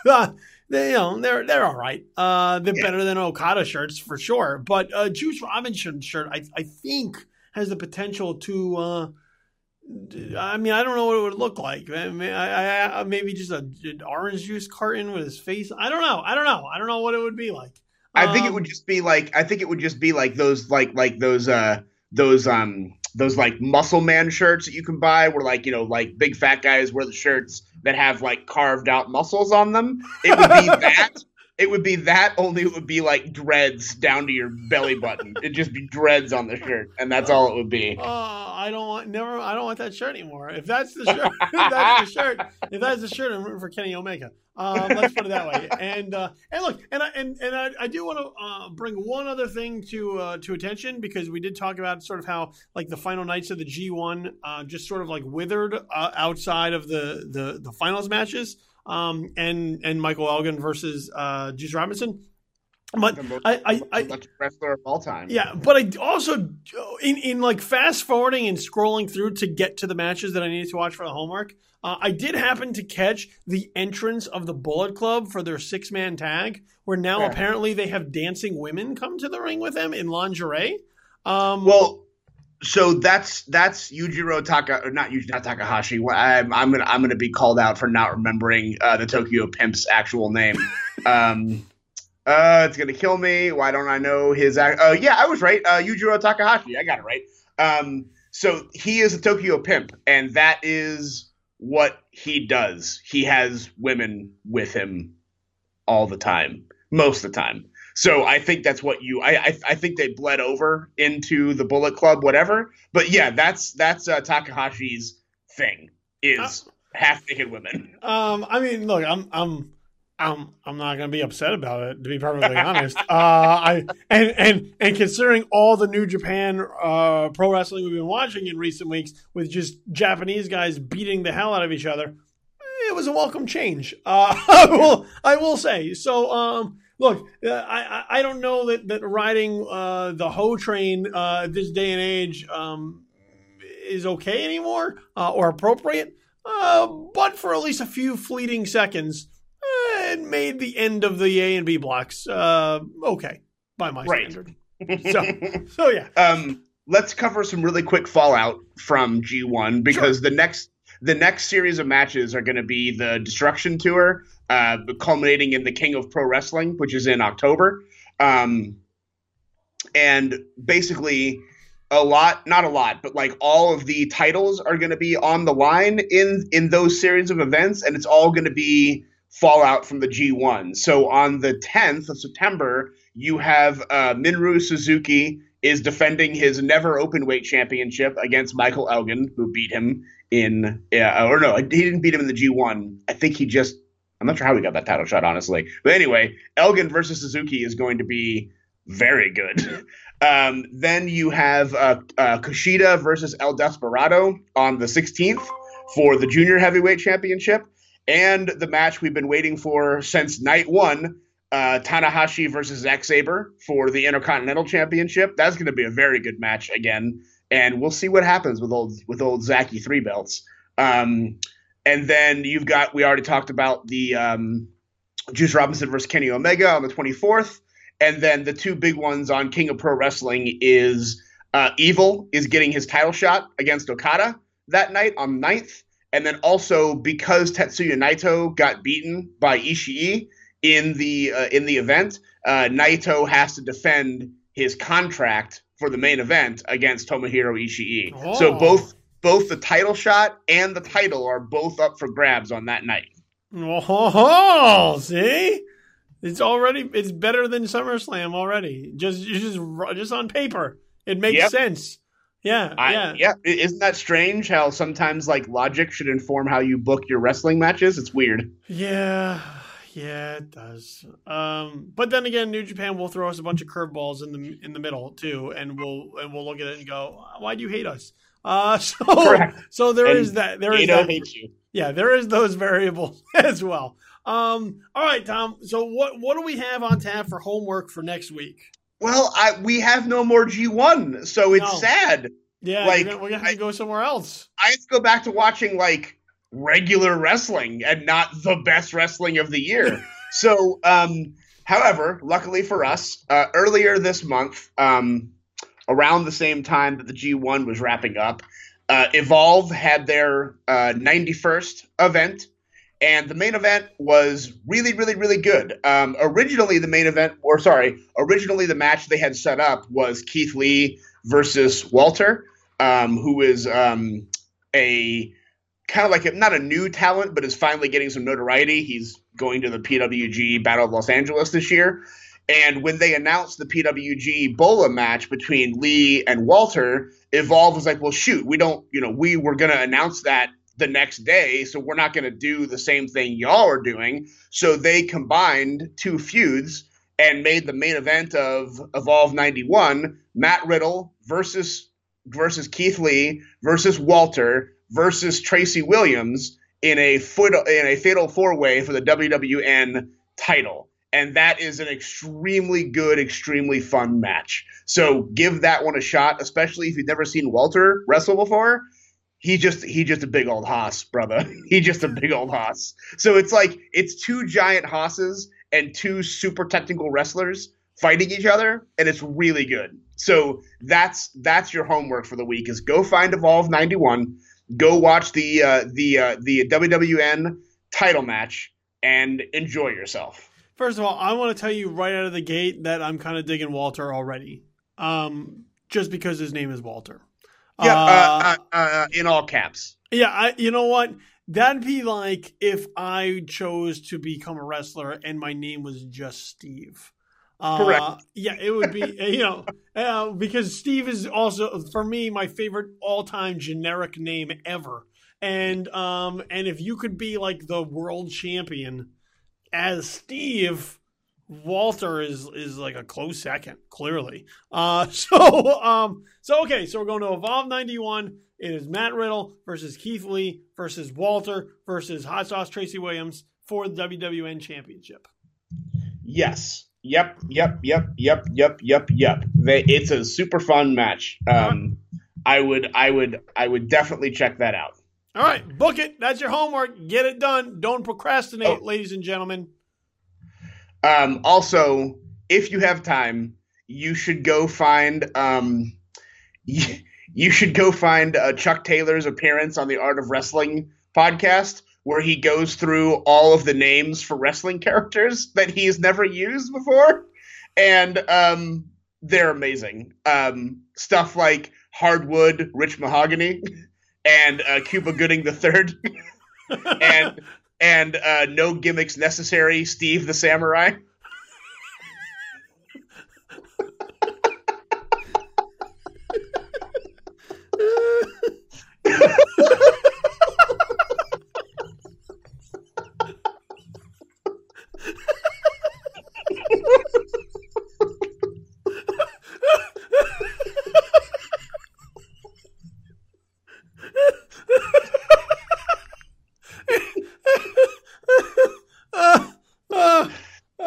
all right. They're better than Okada shirts for sure. But Juice Robinson shirt, I think, has the potential to. I mean, I don't know what it would look like. I maybe just an orange juice carton with his face. I don't know. I don't know what it would be like. I think it would just be like those those like muscle man shirts that you can buy where like big fat guys wear the shirts that have like carved out muscles on them. It would be that. It would be that, only it would be like dreads down to your belly button. It'd just be dreads on the shirt, and that's all it would be. I don't want that shirt anymore. If that's the shirt, if that's the shirt, I'm rooting for Kenny Omega. Let's put it that way. And look, I do want to bring one other thing to attention, because we did talk about sort of how like the final nights of the G1 just sort of like withered outside of the finals matches. And Michael Elgin versus Juice Robinson. But I wrestler of all time. Yeah, but I also in like fast forwarding and scrolling through to get to the matches that I needed to watch for the homework, I did happen to catch the entrance of the Bullet Club for their 6-man tag, where now apparently they have dancing women come to the ring with them in lingerie. So that's Yujiro Takahashi. I'm gonna be called out for not remembering the Tokyo Pimp's actual name. It's gonna kill me. Why don't I know his? Yeah, I was right. Yujiro Takahashi. I got it right. So he is a Tokyo Pimp, and that is what he does. He has women with him all the time, most of the time. So I think that's what I think they bled over into the Bullet Club, whatever. But yeah, that's Takahashi's thing, is half-naked women. I mean, look, I'm not gonna be upset about it, to be perfectly honest. And considering all the New Japan pro wrestling we've been watching in recent weeks, with just Japanese guys beating the hell out of each other, it was a welcome change. I will say so. Look, I don't know that riding the hoe train this day and age is okay anymore or appropriate. But for at least a few fleeting seconds, it made the end of the A and B blocks okay by my standard. So yeah. let's cover some really quick fallout from G1 because the next series of matches are going to be the Destruction Tour, culminating in the King of Pro Wrestling, which is in October. And basically not a lot, but like all of the titles are going to be on the line in those series of events, and it's all going to be fallout from the G1. So on the 10th of September, you have Minoru Suzuki is defending his never openweight championship against Michael Elgin, who beat him he didn't beat him in the G1. I think I'm not sure how he got that title shot, honestly. But anyway, Elgin versus Suzuki is going to be very good. Then you have Kushida versus El Desperado on the 16th for the junior heavyweight championship. And the match we've been waiting for since night one, Tanahashi versus Zack Sabre for the Intercontinental Championship. That's going to be a very good match again. And we'll see what happens with old Zacky 3 belts. And then we already talked about the Juice Robinson versus Kenny Omega on the 24th. And then the two big ones on King of Pro Wrestling is Evil is getting his title shot against Okada that night on the 9th. And then also because Tetsuya Naito got beaten by Ishii in the event, Naito has to defend his contract for the main event against Tomohiro Ishii. Oh. So both the title shot and the title are both up for grabs on that night. Oh, see? It's better than SummerSlam already. Just on paper. It makes sense. Yeah. Isn't that strange how sometimes like logic should inform how you book your wrestling matches? It's weird. Yeah, it does. But then again, New Japan will throw us a bunch of curveballs in the middle too, and we'll look at it and go, "Why do you hate us?" So there is that. Hates you. Yeah, there is those variables as well. All right, Tom. So what do we have on tap for homework for next week? Well, we have no more G1, so it's sad. Yeah, we're gonna have to go somewhere else. I have to go back to watching like regular wrestling and not the best wrestling of the year. So, however, luckily for us, earlier this month, around the same time that the G1 was wrapping up, Evolve had their 91st event. And the main event was really, really, really good. Originally, the match they had set up was Keith Lee versus Walter, who is a kind of like not a new talent, but is finally getting some notoriety. He's going to the PWG Battle of Los Angeles this year. And when they announced the PWG Bola match between Lee and Walter, Evolve was like, well, shoot, we were going to announce that the next day, so we're not going to do the same thing y'all are doing. So they combined two feuds and made the main event of Evolve 91 Matt Riddle versus Keith Lee versus Walter versus Tracy Williams in a fatal four-way for the WWN title. And that is an extremely good, extremely fun match. So give that one a shot, especially if you've never seen Walter wrestle before. He just a big old hoss, brother. He's just a big old hoss. So it's two giant hosses and two super technical wrestlers fighting each other, and it's really good. So that's your homework for the week: is go find Evolve 91, go watch the WWN title match, and enjoy yourself. First of all, I want to tell you right out of the gate that I'm kind of digging Walter already, just because his name is Walter. Yeah, in all caps. Yeah, you know what? That'd be like if I chose to become a wrestler and my name was just Steve. Correct. Yeah, it would be, because Steve is also, for me, my favorite all-time generic name ever. And if you could be like the world champion as Steve, Walter is like a close second, clearly. So we're going to Evolve 91. It is Matt Riddle versus Keith Lee versus Walter versus Hot Sauce Tracy Williams for the WWN Championship. Yes. Yep. It's a super fun match. I would definitely check that out. All right, book it. That's your homework. Get it done. Don't procrastinate, ladies and gentlemen. Also, if you have time, you should go find you should go find Chuck Taylor's appearance on the Art of Wrestling podcast, where he goes through all of the names for wrestling characters that he's never used before. And they're amazing. Stuff like Hardwood, Rich Mahogany, and Cuba Gooding III, and No Gimmicks Necessary, Steve the Samurai.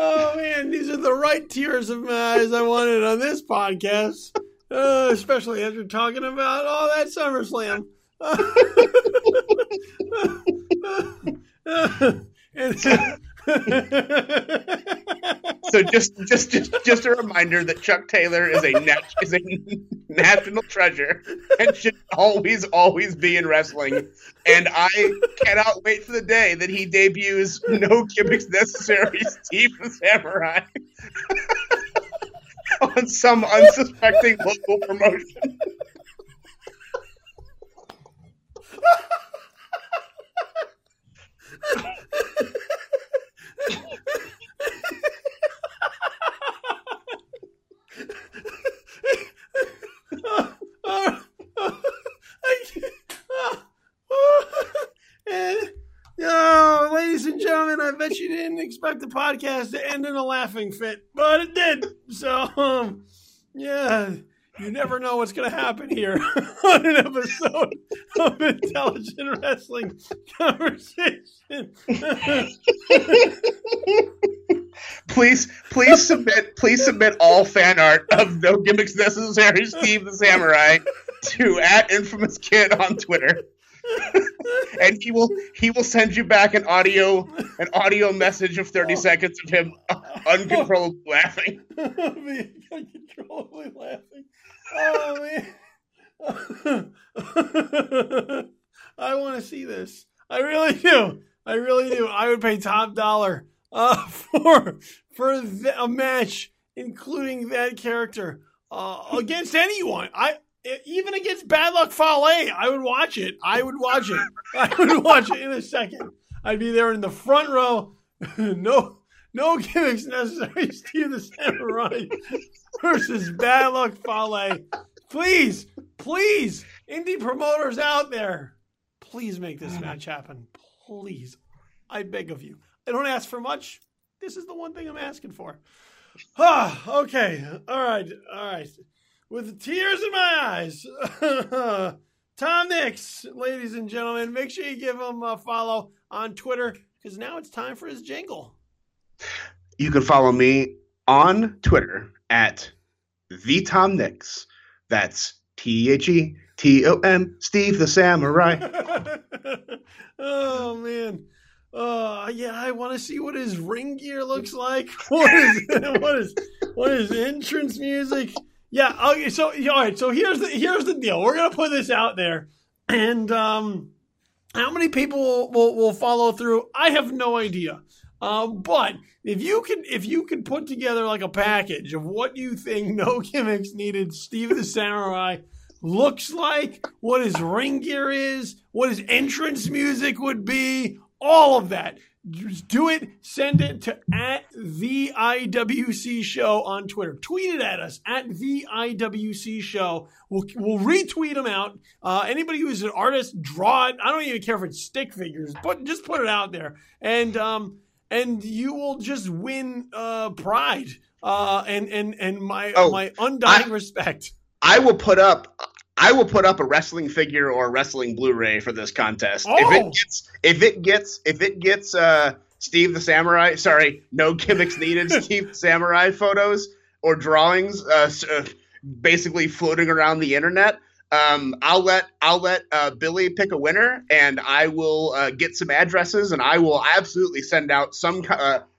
Oh man, these are the right tears of my eyes I wanted on this podcast, especially after talking about all that SummerSlam. So just a reminder that Chuck Taylor is a national treasure and should always be in wrestling. And I cannot wait for the day that he debuts No Gimmicks Necessary, Steve the Samurai on some unsuspecting local promotion. Ladies and gentlemen, I bet you didn't expect the podcast to end in a laughing fit, but it did. So, yeah, you never know what's going to happen here on an episode of Intelligent Wrestling Conversation. Please submit all fan art of No Gimmicks Necessary, Steve the Samurai to @InfamousKid on Twitter. And he will send you back an audio message of 30 seconds of him uncontrollably laughing. Uncontrollably laughing. Oh man. I want to see this. I really do. I would pay top dollar for a match including that character against anyone. Even against Bad Luck Fale, I would watch it. I would watch it in a second. I'd be there in the front row. No gimmicks necessary. Steve the Samurai versus Bad Luck Fale. Please, indie promoters out there, please make this match happen. Please, I beg of you. I don't ask for much. This is the one thing I'm asking for. Okay. All right. With tears in my eyes, Tom Nix, ladies and gentlemen, make sure you give him a follow on Twitter because now it's time for his jingle. You can follow me on Twitter @TheTomNix. That's TheTom, Steve the Samurai. Oh man. Yeah, I want to see what his ring gear looks like. What is entrance music? Yeah. Okay. So all right. So here's the deal. We're gonna put this out there, and how many people will follow through? I have no idea. But if you could put together like a package of what you think No Gimmicks Needed Steve the Samurai looks like, what his ring gear is, what his entrance music would be, all of that. Just do it. Send it to @the IWC Show on Twitter. Tweet it at us @the IWC Show. We'll retweet them out. Anybody who's an artist, draw it. I don't even care if it's stick figures, but just put it out there, and you will just win pride and my undying respect. I will put up a wrestling figure or a wrestling Blu-ray for this contest. Oh. If it gets Steve the Samurai, No Gimmicks Needed Steve the Samurai photos or drawings basically floating around the internet, I'll let Billy pick a winner, and I will get some addresses, and I will absolutely send out some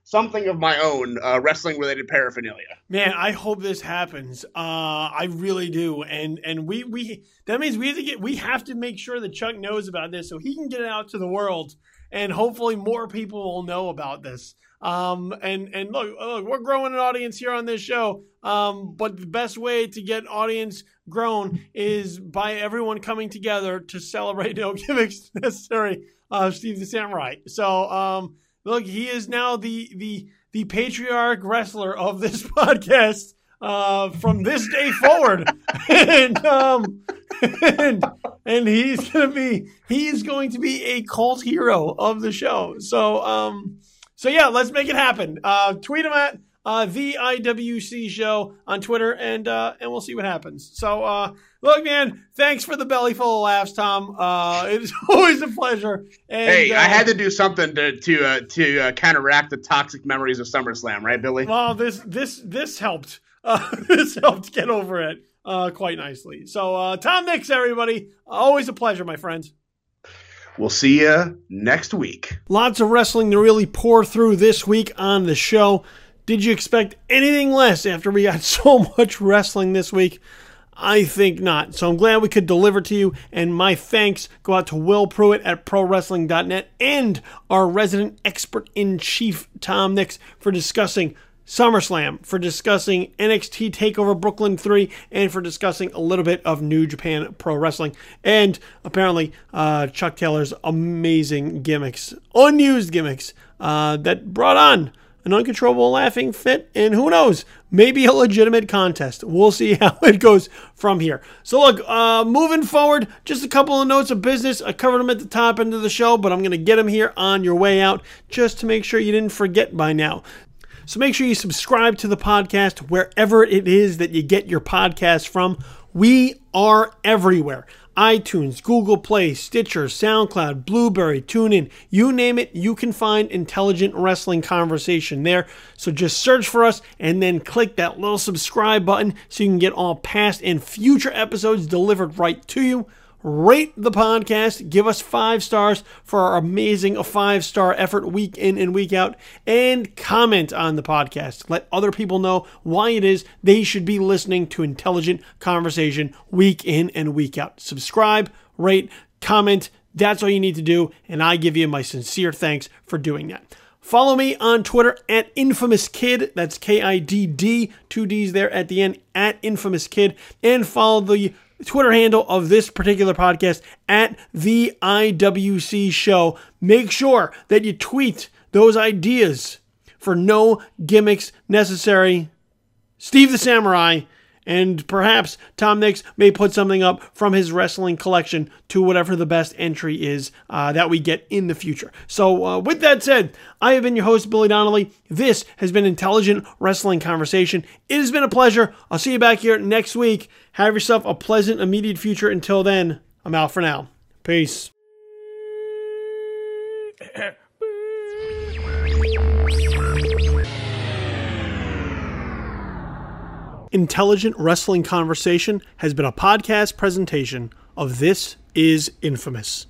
something of my own wrestling-related paraphernalia. Man, I hope this happens. I really do. And we that means we have to make sure that Chuck knows about this so he can get it out to the world, and hopefully more people will know about this. And look, we're growing an audience here on this show. But the best way to get audience grown is by everyone coming together to celebrate No Gimmicks Necessary, Steve the Samurai. So, look, he is now the patriarch wrestler of this podcast, from this day forward. and he's going to be a cult hero of the show. So yeah, let's make it happen. Tweet him at the IWC show on Twitter, and we'll see what happens. So look, man, thanks for the belly full of laughs, Tom. It's always a pleasure. And, hey, I had to do something to counteract the toxic memories of SummerSlam, right, Billy? Well, this helped. This helped get over it quite nicely. So Tom Nix, everybody, always a pleasure, my friends. We'll see you next week. Lots of wrestling to really pour through this week on the show. Did you expect anything less after we got so much wrestling this week? I think not. So I'm glad we could deliver to you. And my thanks go out to Will Pruett at ProWrestling.net and our resident expert-in-chief, Tom Nix, for discussing SummerSlam, for discussing NXT TakeOver Brooklyn 3, and for discussing a little bit of New Japan Pro Wrestling, and apparently Chuck Taylor's amazing gimmicks, unused gimmicks, that brought on an uncontrollable laughing fit, and who knows, maybe a legitimate contest. We'll see how it goes from here. So look, moving forward, just a couple of notes of business. I covered them at the top end of the show, but I'm going to get them here on your way out, just to make sure you didn't forget by now. So make sure you subscribe to the podcast wherever it is that you get your podcast from. We are everywhere. iTunes, Google Play, Stitcher, SoundCloud, Blueberry, TuneIn, you name it, you can find Intelligent Wrestling Conversation there. So just search for us and then click that little subscribe button so you can get all past and future episodes delivered right to you. Rate the podcast, give us 5 stars for our amazing 5-star effort week in and week out, and comment on the podcast. Let other people know why it is they should be listening to Intelligent Conversation week in and week out. Subscribe, rate, comment, that's all you need to do, and I give you my sincere thanks for doing that. Follow me on Twitter at InfamousKid, that's K-I-D-D, 2 D's there at the end, at InfamousKid, and follow the Twitter handle of this particular podcast at the IWC show. Make sure that you tweet those ideas for No Gimmicks Necessary, Steve the Samurai, and perhaps Tom Nix may put something up from his wrestling collection to whatever the best entry is that we get in the future. So with that said, I have been your host, Billy Donnelly. This has been Intelligent Wrestling Conversation. It has been a pleasure. I'll see you back here next week. Have yourself a pleasant, immediate future. Until then, I'm out for now. Peace. Intelligent Wrestling Conversation has been a podcast presentation of This Is Infamous.